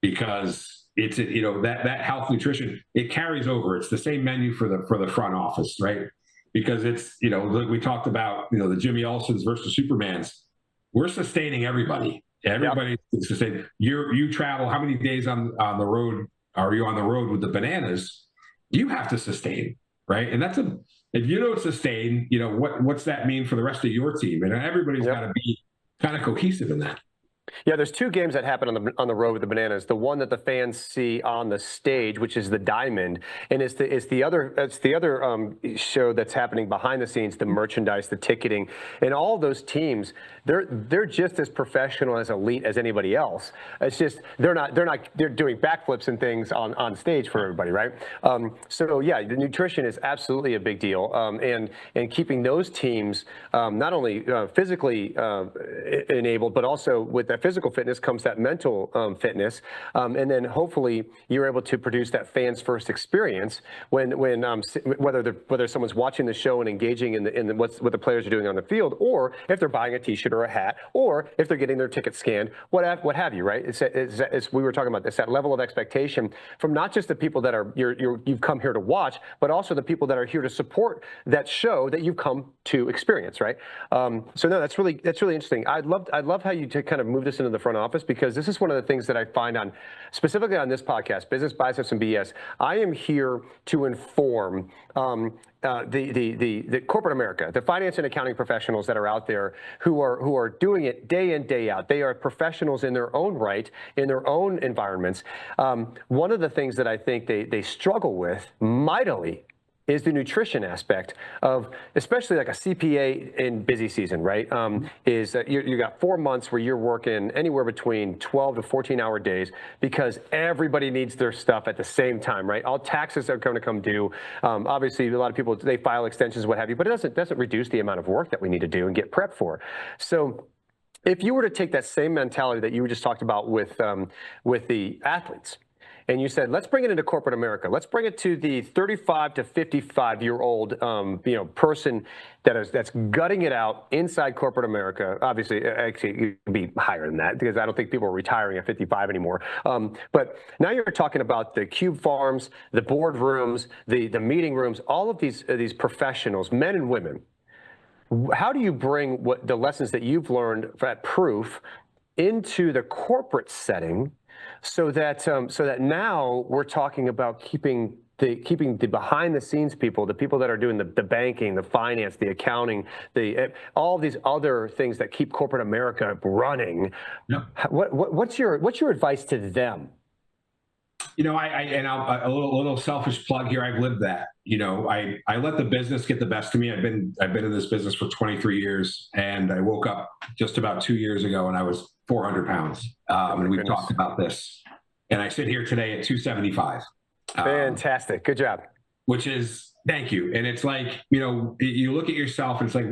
because it's that health nutrition, it carries over. It's the same menu for the front office, right? Because it's we talked about the Jimmy Olsons versus Supermans. We're sustaining everybody. Everybody's sustained. You travel. How many days on the road are you on the road with the Bananas? You have to sustain, right? And if you don't sustain, what's that mean for the rest of your team? And everybody's got to be kind of cohesive in that. Yeah, there's two games that happen on the road with the Bananas. The one that the fans see on the stage, which is the Diamond, and it's the other show that's happening behind the scenes, the merchandise, the ticketing, and all those teams. They're just as professional, as elite as anybody else. It's just they're doing backflips and things on stage for everybody, right? So yeah, the nutrition is absolutely a big deal, and keeping those teams not only physically enabled, but also with that physical fitness comes that mental fitness, and then hopefully you're able to produce that fans first experience when whether someone's watching the show and engaging in what the players are doing on the field, or if they're buying a T-shirt or a hat, or if they're getting their ticket scanned, what have you, right? It's we were talking about this, that level of expectation from not just the people that are you've come here to watch, but also the people that are here to support that show that you've come to experience, right? So no, that's really interesting. I love how you kind of move this into the front office, because this is one of the things that I find specifically on this podcast, Business, Biceps, and BS. I am here to inform the corporate America, the finance and accounting professionals that are out there who are doing it day in, day out. They are professionals in their own right, in their own environments. One of the things that I think they struggle with mightily is the nutrition aspect of, especially like a CPA in busy season, right? Is that you got 4 months where you're working anywhere between 12 to 14-hour days, because everybody needs their stuff at the same time, right? All taxes are going to come due. Obviously, a lot of people, they file extensions, what have you, but it doesn't reduce the amount of work that we need to do and get prepped for. So if you were to take that same mentality that you just talked about with the athletes, and you said, let's bring it into corporate America. Let's bring it to the 35 to 55-year-old, person that's gutting it out inside corporate America. Obviously, actually, it could be higher than that, because I don't think people are retiring at 55 anymore. But now you're talking about the cube farms, the boardrooms, the meeting rooms, all of these professionals, men and women. How do you bring the lessons that you've learned at Proof into the corporate setting, so that now we're talking about keeping the behind the scenes people, the people that are doing the banking, the finance, the accounting, all these other things that keep corporate America running? Yep. What's your advice to them? A little selfish plug here. I've lived that. I let the business get the best of me. I've been in this business for 23 years, and I woke up just about 2 years ago and I was 400 pounds. And we've talked about this. And I sit here today at 275. Fantastic. Good job. Which is, thank you. And it's like, you look at yourself and it's like,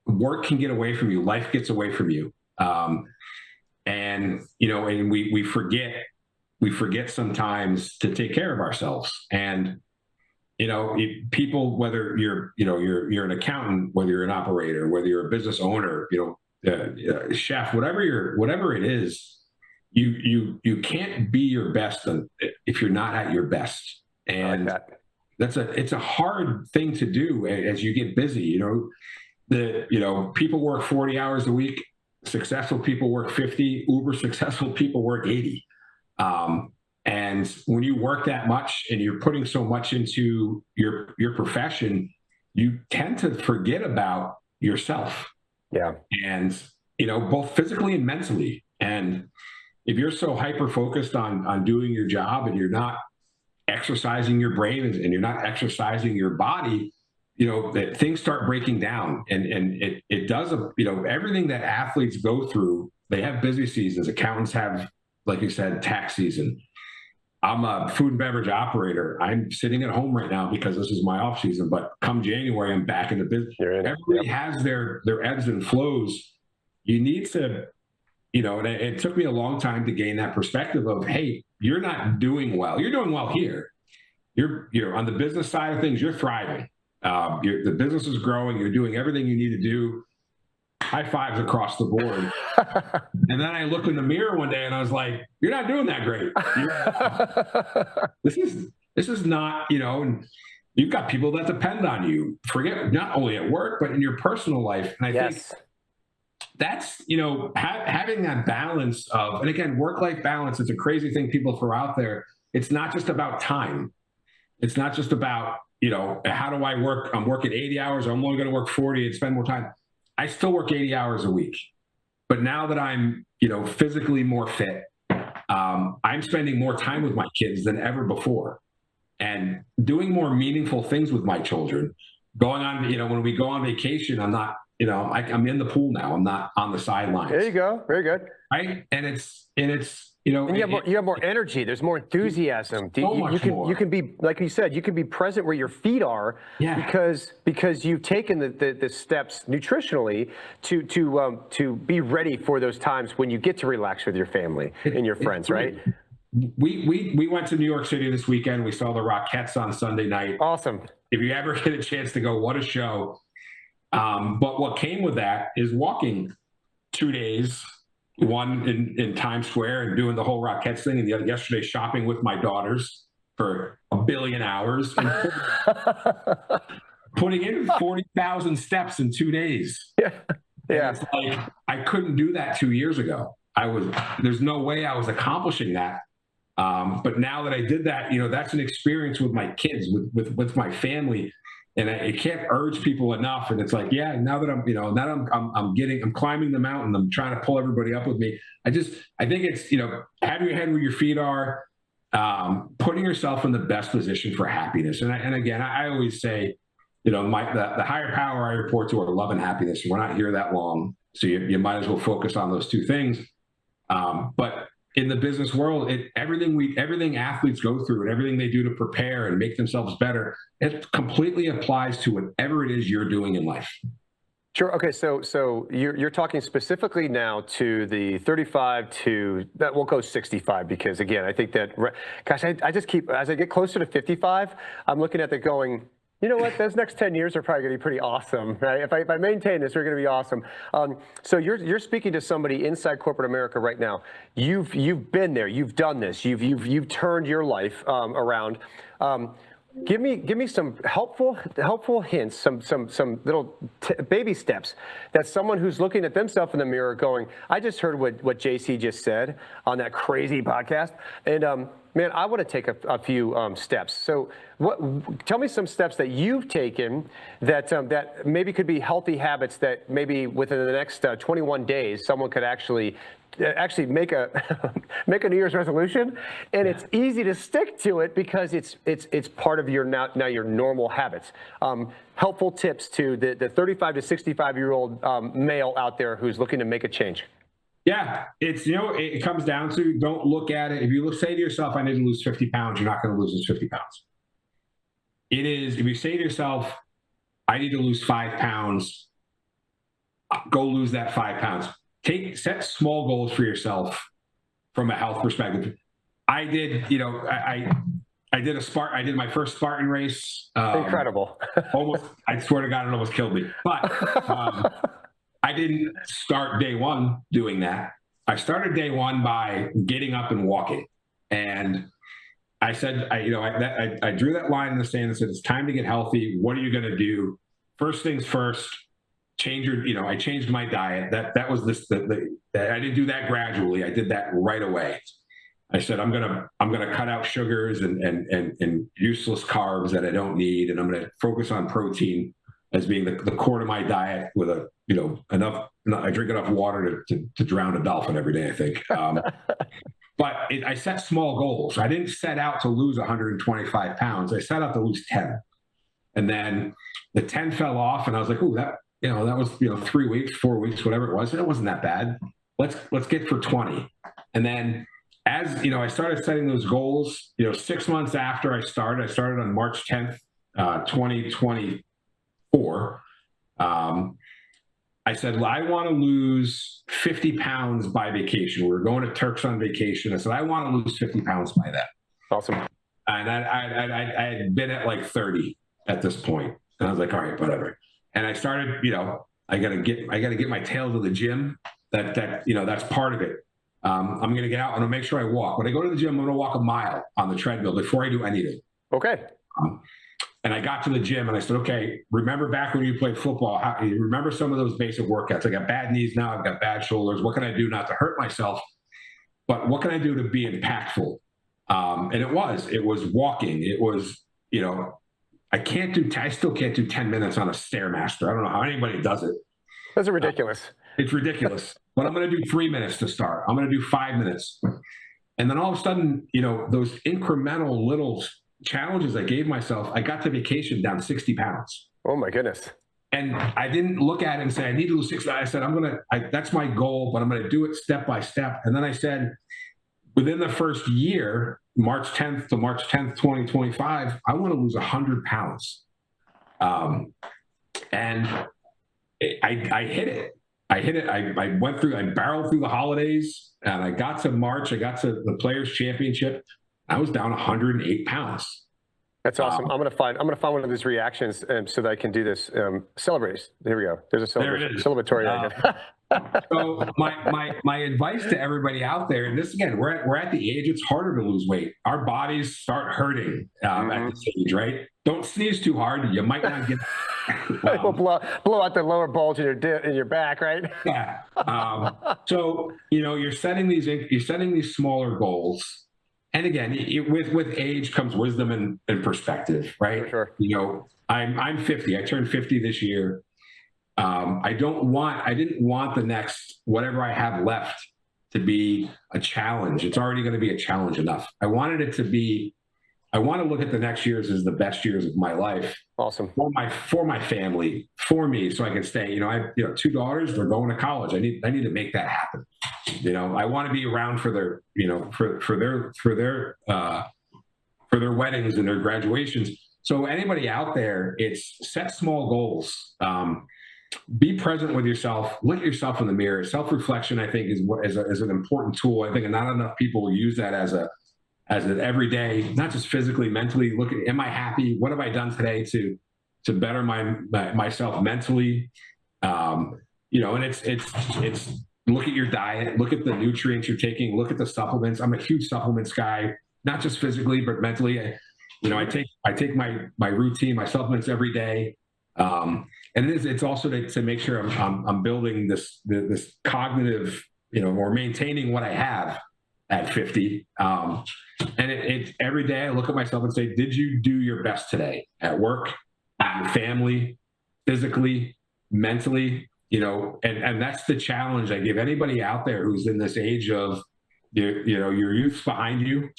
work can get away from you. Life gets away from you. And we forget sometimes to take care of ourselves. And, people, whether you're an accountant, whether you're an operator, whether you're a business owner, chef, whatever it is, you can't be your best if you're not at your best. And I like that. it's a hard thing to do as you get busy. People work 40 hours a week. Successful people work 50. Uber successful people work 80. And when you work that much and you're putting so much into your profession, you tend to forget about yourself. Yeah. And, both physically and mentally. And if you're so hyper-focused on doing your job and you're not exercising your brain and you're not exercising your body, that things start breaking down. And it does, everything that athletes go through, they have busy seasons. Accountants have, like you said, tax season. I'm a food and beverage operator. I'm sitting at home right now because this is my off season, but come January, I'm back in the business. Everybody has their ebbs and flows. You need to, and it took me a long time to gain that perspective of, hey, you're not doing well. You're doing well here. You're on the business side of things, you're thriving. The business is growing. You're doing everything you need to do. High fives across the board. And then I looked in the mirror one day and I was like, you're not doing that great. This is not, and you've got people that depend on you. Forget not only at work, but in your personal life. And I think that's, having that balance of, and again, work-life balance is a crazy thing people throw out there. It's not just about time. It's not just about, how do I work? I'm working 80 hours. I'm only going to work 40 and spend more time. I still work 80 hours a week. But now that I'm, physically more fit, I'm spending more time with my kids than ever before and doing more meaningful things with my children. Going on, when we go on vacation, I'm not, I'm in the pool now. I'm not on the sidelines. There you go. Very good. Right. And it's, and you have more energy. There's more enthusiasm. You can be, like you said, you can be present where your feet are, because you've taken the steps nutritionally to be ready for those times when you get to relax with your family and your friends, right? We went to New York City this weekend. We saw the Rockettes on Sunday night. Awesome. If you ever get a chance to go, what a show. But what came with that is walking 2 days, one in Times Square and doing the whole Rockettes thing, and the other yesterday shopping with my daughters for 1 billion hours and putting in 40,000 steps in 2 days. Yeah. It's like, I couldn't do that 2 years ago. There's no way I was accomplishing that. But now that I did that, that's an experience with my kids, with my family. And I can't urge people enough. And it's like, now that I'm climbing the mountain, I'm trying to pull everybody up with me. I think it's, have your head where your feet are, putting yourself in the best position for happiness. And again, I always say, the higher power I report to are love and happiness. We're not here that long. So you might as well focus on those two things. But in the business world, everything athletes go through and everything they do to prepare and make themselves better, it completely applies to whatever it is you're doing in life. Sure. Okay. So you're talking specifically now to the 35 to that. We'll go 65 because again, I think that, gosh, I just keep, as I get closer to 55, I'm looking at that going, you know what? Those next 10 years are probably going to be pretty awesome, right? If I maintain this, we're going to be awesome. So you're speaking to somebody inside corporate America right now. You've been there. You've done this. You've turned your life around. Give me some helpful hints, some little baby steps that someone who's looking at themselves in the mirror going, I just heard what JC just said on that crazy podcast, and man, I want to take a few steps. So tell me some steps that you've taken that maybe could be healthy habits that maybe within the next 21 days someone could actually make a New Year's resolution, and it's easy to stick to it because it's part of your now your normal habits. Helpful tips to the 35 to 65-year-old male out there who's looking to make a change. Yeah, it's, it comes down to, don't look at it. If you say to yourself, I need to lose 50 pounds, you're not going to lose those 50 pounds. It is, if you say to yourself, I need to lose 5 pounds, go lose that 5 pounds. Set small goals for yourself from a health perspective. I did, I did my first Spartan race. Incredible. I swear to God, it almost killed me. But I didn't start day one doing that. I started day one by getting up and walking. And I said, I drew that line in the sand and said, it's time to get healthy. What are you going to do? First things first, I changed my diet. That was I didn't do that gradually. I did that right away. I said, I'm gonna cut out sugars and useless carbs that I don't need. And I'm going to focus on protein as being the core to my diet with I drink enough water to drown a dolphin every day, I think. But I set small goals. I didn't set out to lose 125 pounds. I set out to lose 10. And then the 10 fell off and I was like, ooh, that was 3 weeks, 4 weeks, whatever it was. It wasn't that bad. Let's get for 20. And then as I started setting those goals, 6 months after I started on March 10th, 2024. I said, I want to lose 50 pounds by vacation. We were going to Turks on vacation. I said, I want to lose 50 pounds by that. Awesome. And I had been at like 30 at this point. And I was like, all right, whatever. And I started, I gotta get my tail to the gym. That's part of it. I'm going to get out and I'll make sure I walk. When I go to the gym, I'm going to walk a mile on the treadmill before I do anything. Okay. And I got to the gym and I said, okay, remember back when you played football, you remember some of those basic workouts. I got bad knees now, I've got bad shoulders. What can I do not to hurt myself? But what can I do to be impactful? And it was walking. It was, I still can't do 10 minutes on a Stairmaster. I don't know how anybody does it. Those are ridiculous. It's ridiculous. but I'm going to do 3 minutes to start. I'm going to do 5 minutes. And then all of a sudden, you know, those incremental little challenges I gave myself, I got to vacation down 60 pounds. Oh my goodness. And I didn't look at it and say, I need to lose 60. I said, that's my goal, but I'm going to do it step by step. And then I said, within the first year, March 10th to March 10th, 2025, I want to lose 100 pounds. And I hit it. I went through, I barreled through the holidays, and I got to March. I got to the Players Championship. I was down 108 pounds. That's awesome. I'm gonna find one of these reactions so that I can do this. Celebrate. Here we go. There's a celebratory. So my advice to everybody out there, and this again, we're at the age it's harder to lose weight. Our bodies start hurting at this age, right? Don't sneeze too hard. You might not get. It will blow out the lower bulge in your back, right? Yeah. So you know, you're setting these smaller goals. And again, with age comes wisdom and perspective, right? For sure. You know, I'm 50. I turned 50 this year. I didn't want the next whatever I have left to be a challenge. It's already going to be a challenge enough. I wanted it to be. I want to look at the next years as the best years of my life. Awesome. For my family, for me, so I can stay. You know, I 2 daughters. They're going to college. I need to make that happen. You know, I want to be around for their, you know, for their weddings and their graduations. So anybody out there, it's set small goals. Be present with yourself. Look at yourself in the mirror. Self-reflection, I think, is an important tool. I think not enough people use that as an everyday, not just physically, mentally. Look at, am I happy? What have I done today to better myself mentally? You know, and it's look at your diet, look at the nutrients you're taking, look at the supplements. I'm a huge supplements guy, not just physically, but mentally. I take my routine, my supplements every day. And it's also to make sure I'm building this cognitive, you know, or maintaining what I have at 50. And it every day I look at myself and say, did you do your best today at work, at your family, physically, mentally? You know, and that's the challenge I give anybody out there who's in this age of, you know, your youth's behind you.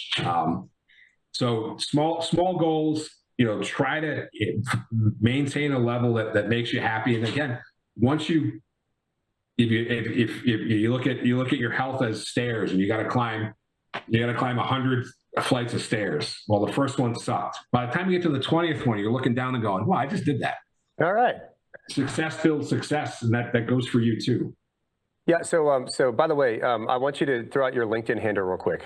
So small goals, you know, try to maintain a level that makes you happy. And again, once if you look at your health as stairs, and you got to climb 100 flights of stairs. Well, the first one sucked. By the time you get to the 20th one, you're looking down and going, "Well, I just did that." All right. Success builds success, and that goes for you too. Yeah. So by the way, I want you to throw out your LinkedIn handle real quick.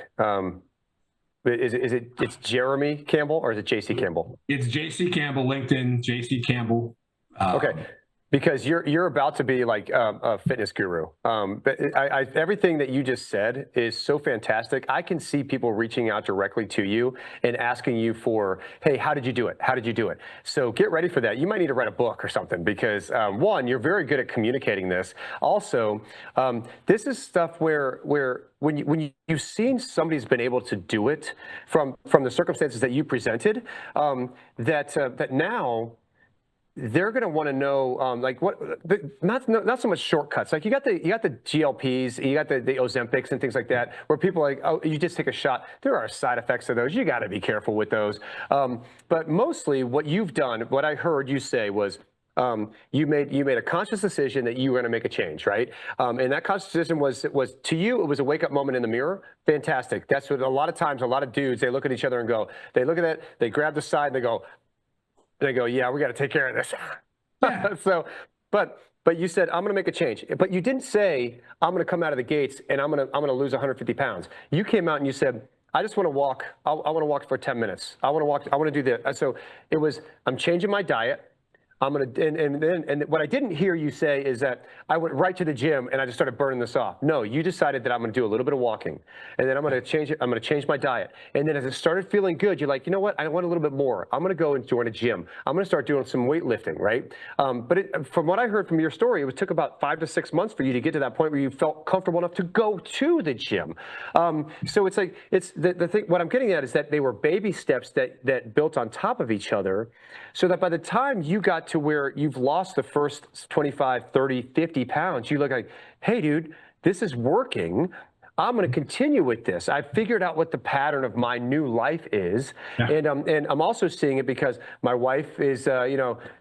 It's Jeremy Campbell, or is it JC Campbell? It's JC Campbell, LinkedIn, JC Campbell. Okay. Because you're about to be like a fitness guru. But everything that you just said is so fantastic. I can see people reaching out directly to you and asking you for, hey, how did you do it? How did you do it? So get ready for that. You might need to write a book or something, because one, you're very good at communicating this. Also, this is stuff where when you've seen somebody's been able to do it from the circumstances that you presented, that now they're going to want to know, like not so much shortcuts. Like you got the GLPs, you got the Ozempics and things like that, where people are like, oh, you just take a shot. There are side effects to those. You got to be careful with those. But mostly, what you've done, what I heard you say was, you made a conscious decision that you were going to make a change, right? And that conscious decision was to you, it was a wake up moment in the mirror. Fantastic. That's what a lot of times, a lot of dudes, they look at each other and go, they look at it, they grab the side, and they go, yeah, we got to take care of this. Yeah. So, but you said, I'm going to make a change. But you didn't say, I'm going to come out of the gates and I'm going to lose 150 pounds. You came out and you said, I just want to walk. I want to walk for 10 minutes. I want to walk. I want to do this. So it was, I'm changing my diet. I'm going to, and what I didn't hear you say is that I went right to the gym and I just started burning this off. No, you decided that I'm going to do a little bit of walking, and then I'm going to change it. I'm going to change my diet. And then as it started feeling good, you're like, you know what? I want a little bit more. I'm going to go and join a gym. I'm going to start doing some weightlifting, right? But from what I heard from your story, it took about 5 to 6 months for you to get to that point where you felt comfortable enough to go to the gym. So it's like, it's the thing, what I'm getting at is that they were baby steps that built on top of each other, so that by the time you got to where you've lost the first 25, 30, 50 pounds, you look like, hey, dude, this is working. I'm going to continue with this. I figured out what the pattern of my new life is, and I'm also seeing it because my wife is,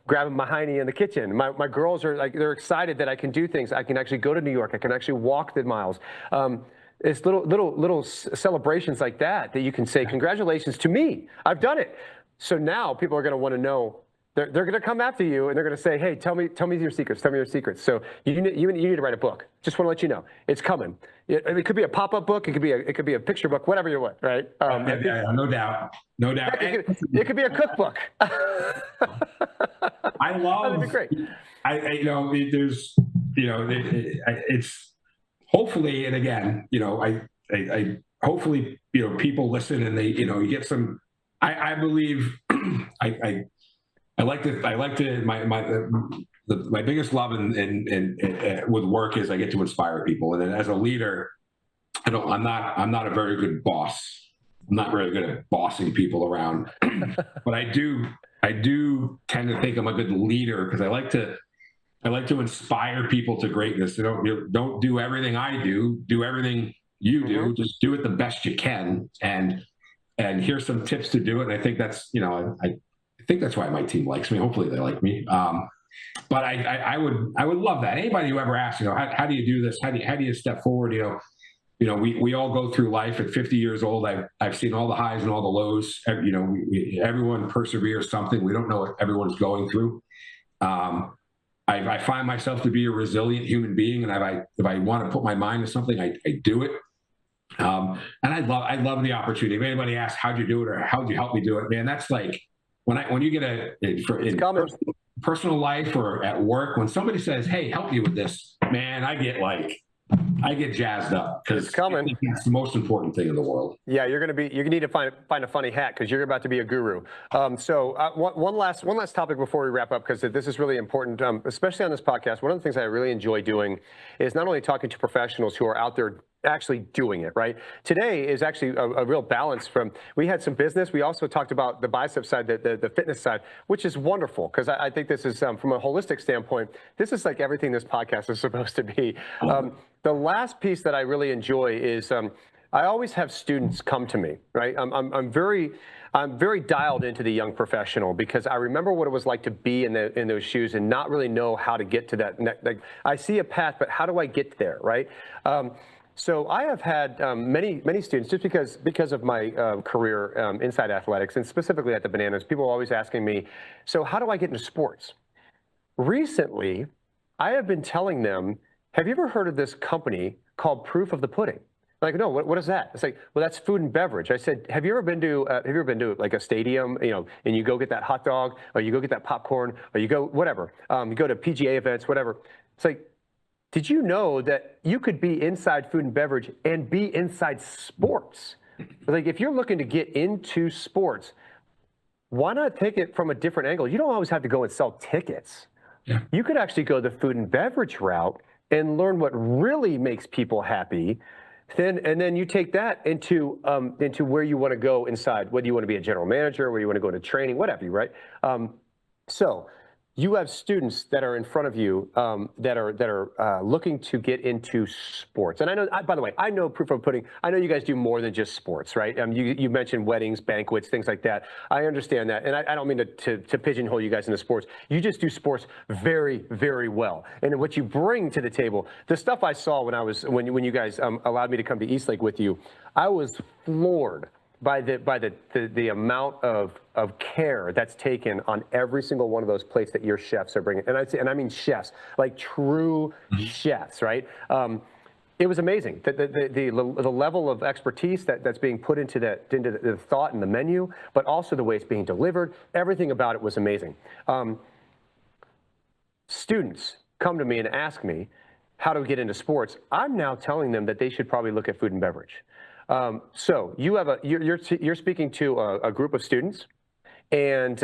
grabbing my hiney in the kitchen. My girls are like, they're excited that I can do things. I can actually go to New York. I can actually walk the miles. It's little celebrations like that you can say, congratulations to me. I've done it. So now people are going to want to know. They're going to come after you and they're going to say, hey, tell me your secrets. Tell me your secrets. So you need to write a book. Just want to let you know it's coming. It could be a pop-up book. It could be a picture book. Whatever you want, right? No doubt. It could be a cookbook. I love. That'd be great. There's it's hopefully, and again, I hopefully people listen and they you get some. I believe my biggest love in with work is I get to inspire people, and then as a leader, I'm not a very good boss. I'm not very good at bossing people around, but I do tend to think I'm a good leader because I like to inspire people to greatness. Don't do everything I do. Do everything you do. Mm-hmm. Just do it the best you can, and here's some tips to do it. And I think that's I think that's why my team likes me. Hopefully they like me. But I would love that. Anybody who ever asks, how do you do this? How do you step forward? We all go through life at 50 years old. I've seen all the highs and all the lows. Everyone perseveres something. We don't know what everyone's going through. I find myself to be a resilient human being, and if I want to put my mind to something, I do it. And I love the opportunity. If anybody asks, how'd you do it, or how'd you help me do it, man, that's like when you get in personal life or at work, when somebody says, hey, help you with this, man, I get jazzed up because I think that's the most important thing in the world. Yeah, you need to find a funny hat because you're about to be a guru. One last topic before we wrap up, because this is really important, especially on this podcast. One of the things I really enjoy doing is not only talking to professionals who are out there actually doing it, right? Today is actually a real balance we had some business. We also talked about the Biceps side, the fitness side, which is wonderful because I think this is, from a holistic standpoint, this is like everything this podcast is supposed to be. The last piece that I really enjoy is I always have students come to me, right? I'm very dialed into the young professional because I remember what it was like to be in those shoes and not really know how to get to that. Like, I see a path, but how do I get there, right? So I have had many students, just because of my career inside athletics and specifically at the Bananas, people are always asking me, so how do I get into sports? Recently, I have been telling them, have you ever heard of this company called Proof of the Pudding? Like, no, what is that? It's like, well, that's food and beverage. I said, have you ever been to like a stadium, and you go get that hot dog, or you go get that popcorn, or you go whatever, you go to PGA events, whatever. It's like, did you know that you could be inside food and beverage and be inside sports? Like, if you're looking to get into sports, why not take it from a different angle? You don't always have to go and sell tickets. Yeah. You could actually go the food and beverage route and learn what really makes people happy. And then you take that into where you want to go inside, whether you want to be a general manager, whether you want to go into training, whatever, right? So you have students that are in front of you that are looking to get into sports. And I know, by the way, I know Proof of Pudding. I know you guys do more than just sports, right? You mentioned weddings, banquets, things like that. I understand that, and I don't mean to pigeonhole you guys into sports. You just do sports very, very well. And what you bring to the table, the stuff I saw when you guys allowed me to come to Eastlake with you, I was floored by the amount of care that's taken on every single one of those plates that your chefs are bringing. And I mean chefs, like true chefs, right? It was amazing. The level of expertise that's being put into the thought and the menu, but also the way it's being delivered. Everything about it was amazing. Students come to me and ask me how to get into sports. I'm now telling them that they should probably look at food and beverage. So you're speaking to a group of students, and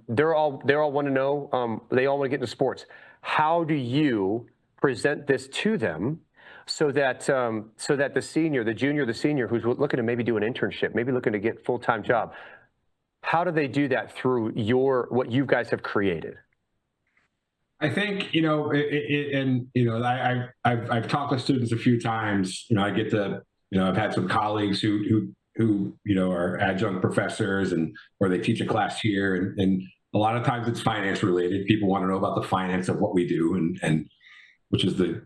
they're all want to know. They all want to get into sports. How do you present this to them so that the senior, the junior, the senior who's looking to maybe do an internship, maybe looking to get a full-time job, how do they do that through what you guys have created? I think, and, I've talked to students a few times, I get to, I've had some colleagues who, are adjunct professors or they teach a class here. And a lot of times it's finance related. People want to know about the finance of what we do and which is the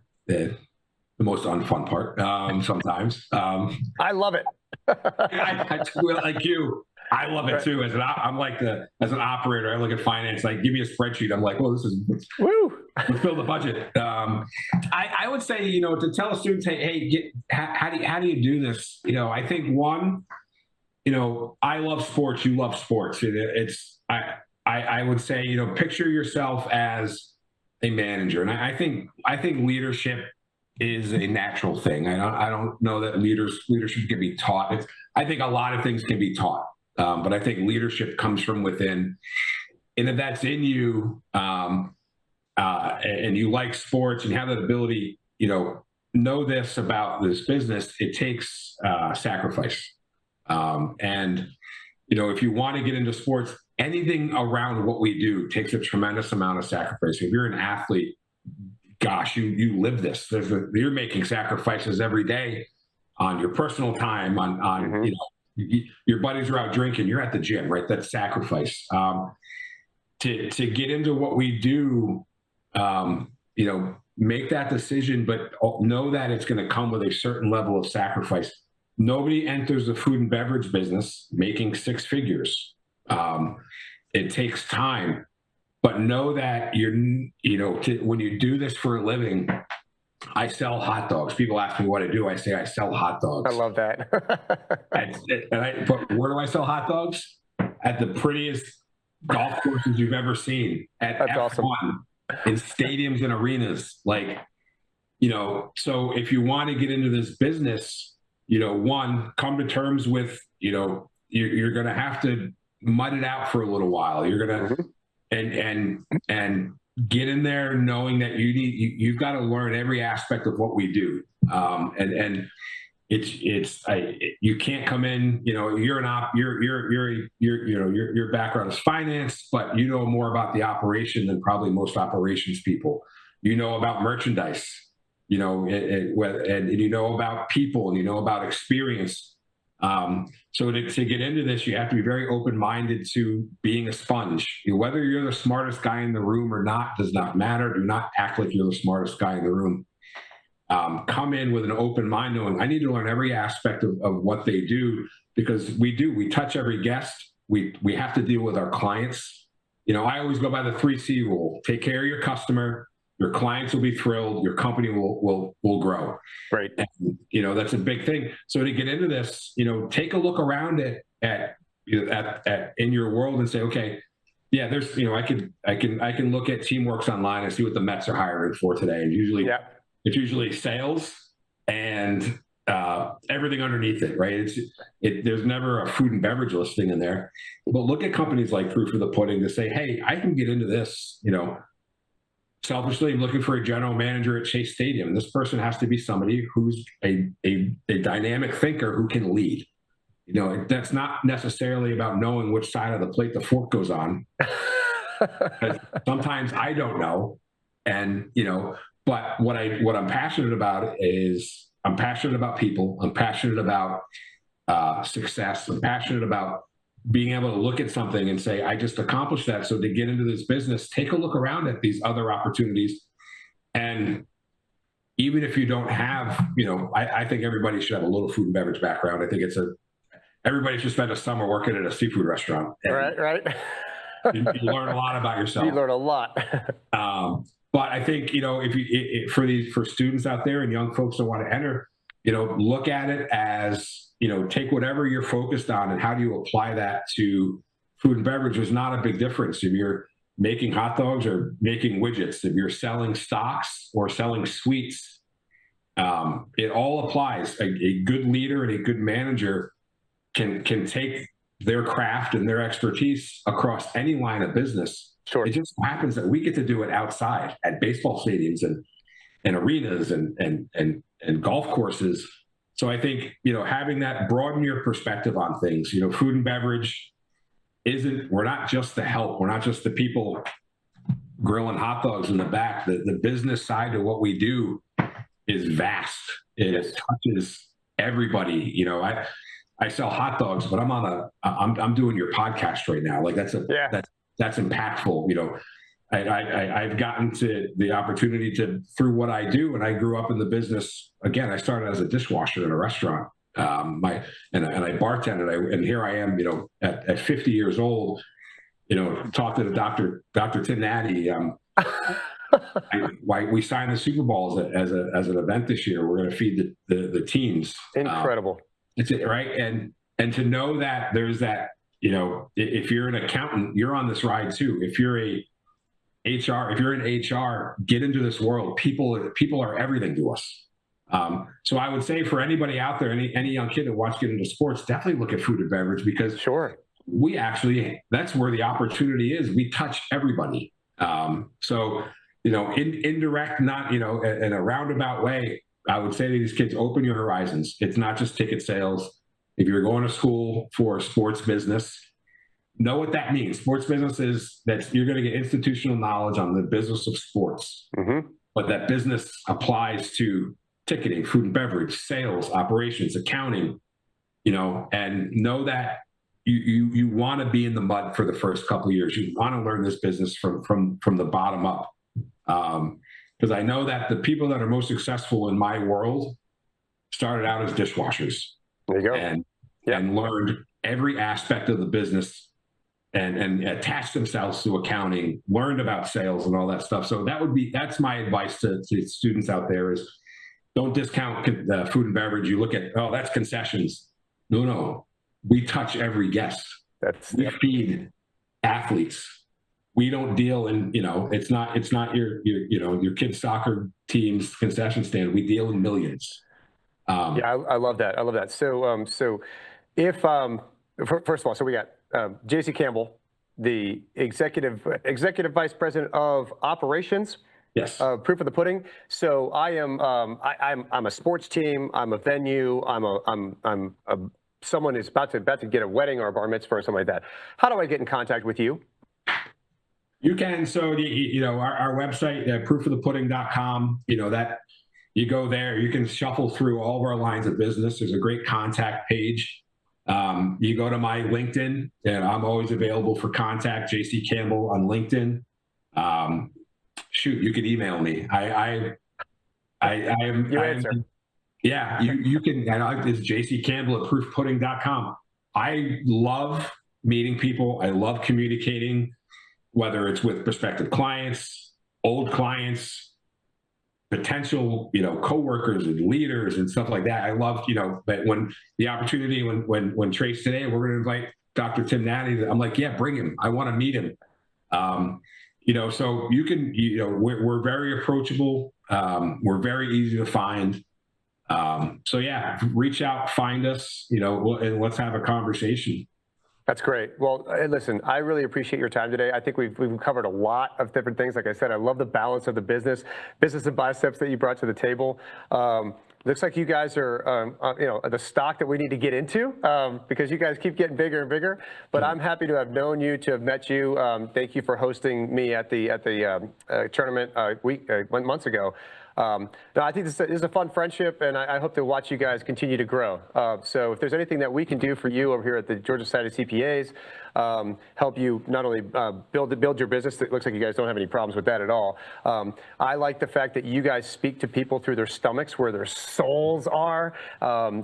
most unfun part sometimes. I love it. I like you. I love it too. I'm like as an operator, I look at finance, like give me a spreadsheet. I'm like, well, let's build a budget. I would say, to tell a student, hey, how do you do this? I think one, I love sports. You love sports. I would say, picture yourself as a manager. And I think leadership is a natural thing. I don't know that leadership can be taught. I think a lot of things can be taught, but I think leadership comes from within. And if that's in you, and you like sports and you have that ability, know this about this business, it takes sacrifice. And if you want to get into sports, anything around what we do takes a tremendous amount of sacrifice. If you're an athlete, gosh, you live this. You're making sacrifices every day on your personal time, on your buddies are out drinking, you're at the gym, right? That's sacrifice. To get into what we do, make that decision, but know that it's going to come with a certain level of sacrifice. Nobody enters the food and beverage business making six figures. It takes time. But know that when you do this for a living, I sell hot dogs. People ask me what I do. I say I sell hot dogs. I love that. But where do I sell hot dogs? At the prettiest golf courses you've ever seen. At That's F1, awesome. in stadiums and arenas. So if you want to get into this business, one, come to terms with, you're going to have to mud it out for a little while. You're going to, and get in there knowing that you've got to learn every aspect of what we do. And you can't come in, your background is finance, but you know more about the operation than probably most operations people. You know about merchandise, and you know about people, and you know about experience. So to get into this, you have to be very open-minded to being a sponge. Whether you're the smartest guy in the room or not does not matter. Do not act like you're the smartest guy in the room. Come in with an open mind, knowing I need to learn every aspect of what they do, because we touch every guest. We have to deal with our clients. I always go by the 3C rule. Take care of your customer. Your clients will be thrilled. Your company will grow. Right. And, that's a big thing. So to get into this, take a look around at in your world and say, okay, yeah, there's, I can look at Teamworks Online and see what the Mets are hiring for today. And usually, it's usually sales and everything underneath it, right? There's never a food and beverage listing in there. But look at companies like Proof of the Pudding to say, hey, I can get into this, Selfishly, I'm looking for a general manager at Chase Stadium. This person has to be somebody who's a dynamic thinker who can lead. That's not necessarily about knowing which side of the plate the fork goes on. Sometimes I don't know. And, but what I'm passionate about is I'm passionate about people. I'm passionate about success. I'm passionate about being able to look at something and say, I just accomplished that. So to get into this business, take a look around at these other opportunities. And even if you don't have, I think everybody should have a little food and beverage background. I think everybody should spend a summer working at a seafood restaurant. Right. You learn a lot about yourself. You learn a lot. But I think, for students out there and young folks that want to enter, look at it as, take whatever you're focused on and how do you apply that to food and beverage. There's not a big difference if you're making hot dogs or making widgets, if you're selling stocks or selling sweets. It all applies. A good leader and a good manager can take their craft and their expertise across any line of business. Sure. It just happens that we get to do it outside at baseball stadiums and arenas and golf courses. So I think, having that broaden your perspective on things, food and beverage we're not just the help. We're not just the people, grilling hot dogs in the back. The business side of what we do is vast. It touches everybody. You know, I sell hot dogs, but I'm doing your podcast right now. Like that's impactful. You know, I've gotten to the opportunity through what I do, and I grew up in the business. Again, I started as a dishwasher in a restaurant. And I bartended, and here I am, you know, at 50 years old, you know, talk to the Dr. Tim Natty. We signed the Super Bowl as an event this year. We're going to feed the teams. Incredible. It's it, right? And to know that there's that, you know, if you're an accountant, you're on this ride too. If you're in HR, get into this world. People are everything to us. So I would say for anybody out there, any young kid that wants to get into sports, definitely look at food and beverage, because that's where the opportunity is. We touch everybody. So, you know, indirect, not, you know, in a roundabout way, I would say to these kids, open your horizons. It's not just ticket sales. If you're going to school for sports business, know what that means. Sports business is that you're going to get institutional knowledge on the business of sports, but that business applies to ticketing, food and beverage, sales, operations, accounting, you know, and know that you want to be in the mud for the first couple of years. You want to learn this business from the bottom up. Because I know that the people that are most successful in my world started out as dishwashers. There you go. And learned every aspect of the business and attached themselves to accounting, learned about sales and all that stuff. So that's my advice to students out there is don't discount food and beverage. You look at, oh, that's concessions. No. We touch every guest. We feed athletes. We don't deal in, you know, it's not your kid's soccer team's concession stand. We deal in millions. I love that. I love that. So if first of all, so we got JC Campbell, the executive vice president of operations. Yes. Proof of the pudding. So I'm a sports team. I'm a venue. I'm someone who's about to get a wedding or a bar mitzvah or something like that. How do I get in contact with you? You can. So, you know, our website, proofofthepudding.com, you know, that you go there, you can shuffle through all of our lines of business. There's a great contact page. You go to my LinkedIn, and I'm always available for contact, JC Campbell on LinkedIn. Shoot, you can email me. I am. You answer. Yeah, you can. It's jccampbell@proofpudding.com. I love meeting people. I love communicating, whether it's with prospective clients, old clients, potential, you know, coworkers and leaders and stuff like that. I love, you know, but when the opportunity, when Trace today, we're going to invite Dr. Tim Natty. I'm like, yeah, bring him. I want to meet him. You know, so you can, you know, we're very approachable. We're very easy to find. So yeah, reach out, find us, you know, and let's have a conversation. That's great. Well, listen, I really appreciate your time today. I think we've covered a lot of different things. Like I said, I love the balance of the business and biceps that you brought to the table. Looks like you guys are, you know, the stock that we need to get into because you guys keep getting bigger and bigger. But I'm happy to have known you, to have met you. Thank you for hosting me at the tournament months ago. No, I think this is a fun friendship, and I hope to watch you guys continue to grow. So if there's anything that we can do for you over here at the Georgia Society of CPAs, help you not only build your business, it looks like you guys don't have any problems with that at all. I like the fact that you guys speak to people through their stomachs where their souls are.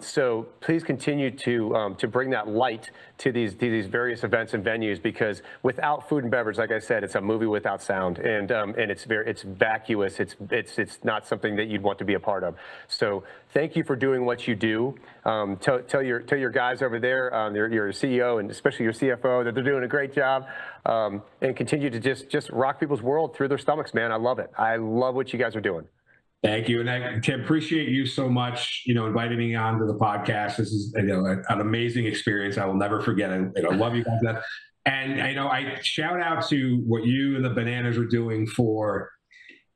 So please continue to bring that light to these various events and venues, because without food and beverage, like I said, it's a movie without sound, and it's vacuous. It's not something that you'd want to be a part of. So thank you for doing what you do. Tell your guys over there, your CEO and especially your CFO, that they're doing a great job, and continue to just rock people's world through their stomachs, man. I love it. I love what you guys are doing. Thank you, and I appreciate you so much. You know, inviting me on to the podcast. This is, you know, an amazing experience. I will never forget it. I love you guys. And I know I shout out to what you and the Bananas are doing for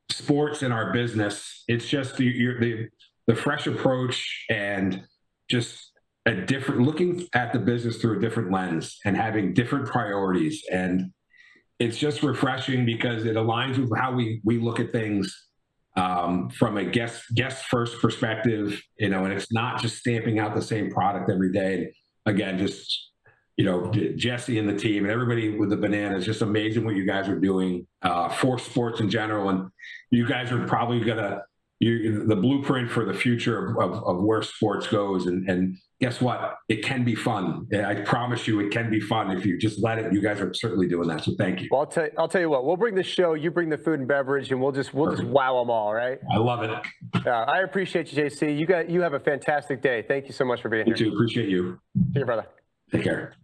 sports in our business. It's just the fresh approach and just a different, looking at the business through a different lens and having different priorities. And it's just refreshing because it aligns with how we look at things from a guest first perspective, you know, and it's not just stamping out the same product every day. Again, just, you know, Jesse and the team and everybody with the Bananas, just amazing what you guys are doing for sports in general. And you guys are probably the blueprint for the future of where sports goes. And guess what? It can be fun. I promise you it can be fun if you just let it. You guys are certainly doing that. So thank you. Well, I'll tell you what, we'll bring the show, you bring the food and beverage, and we'll just wow them all, right? I love it. I appreciate you, JC. You have a fantastic day. Thank you so much for being here. You too. Appreciate you. See you, brother. Take care.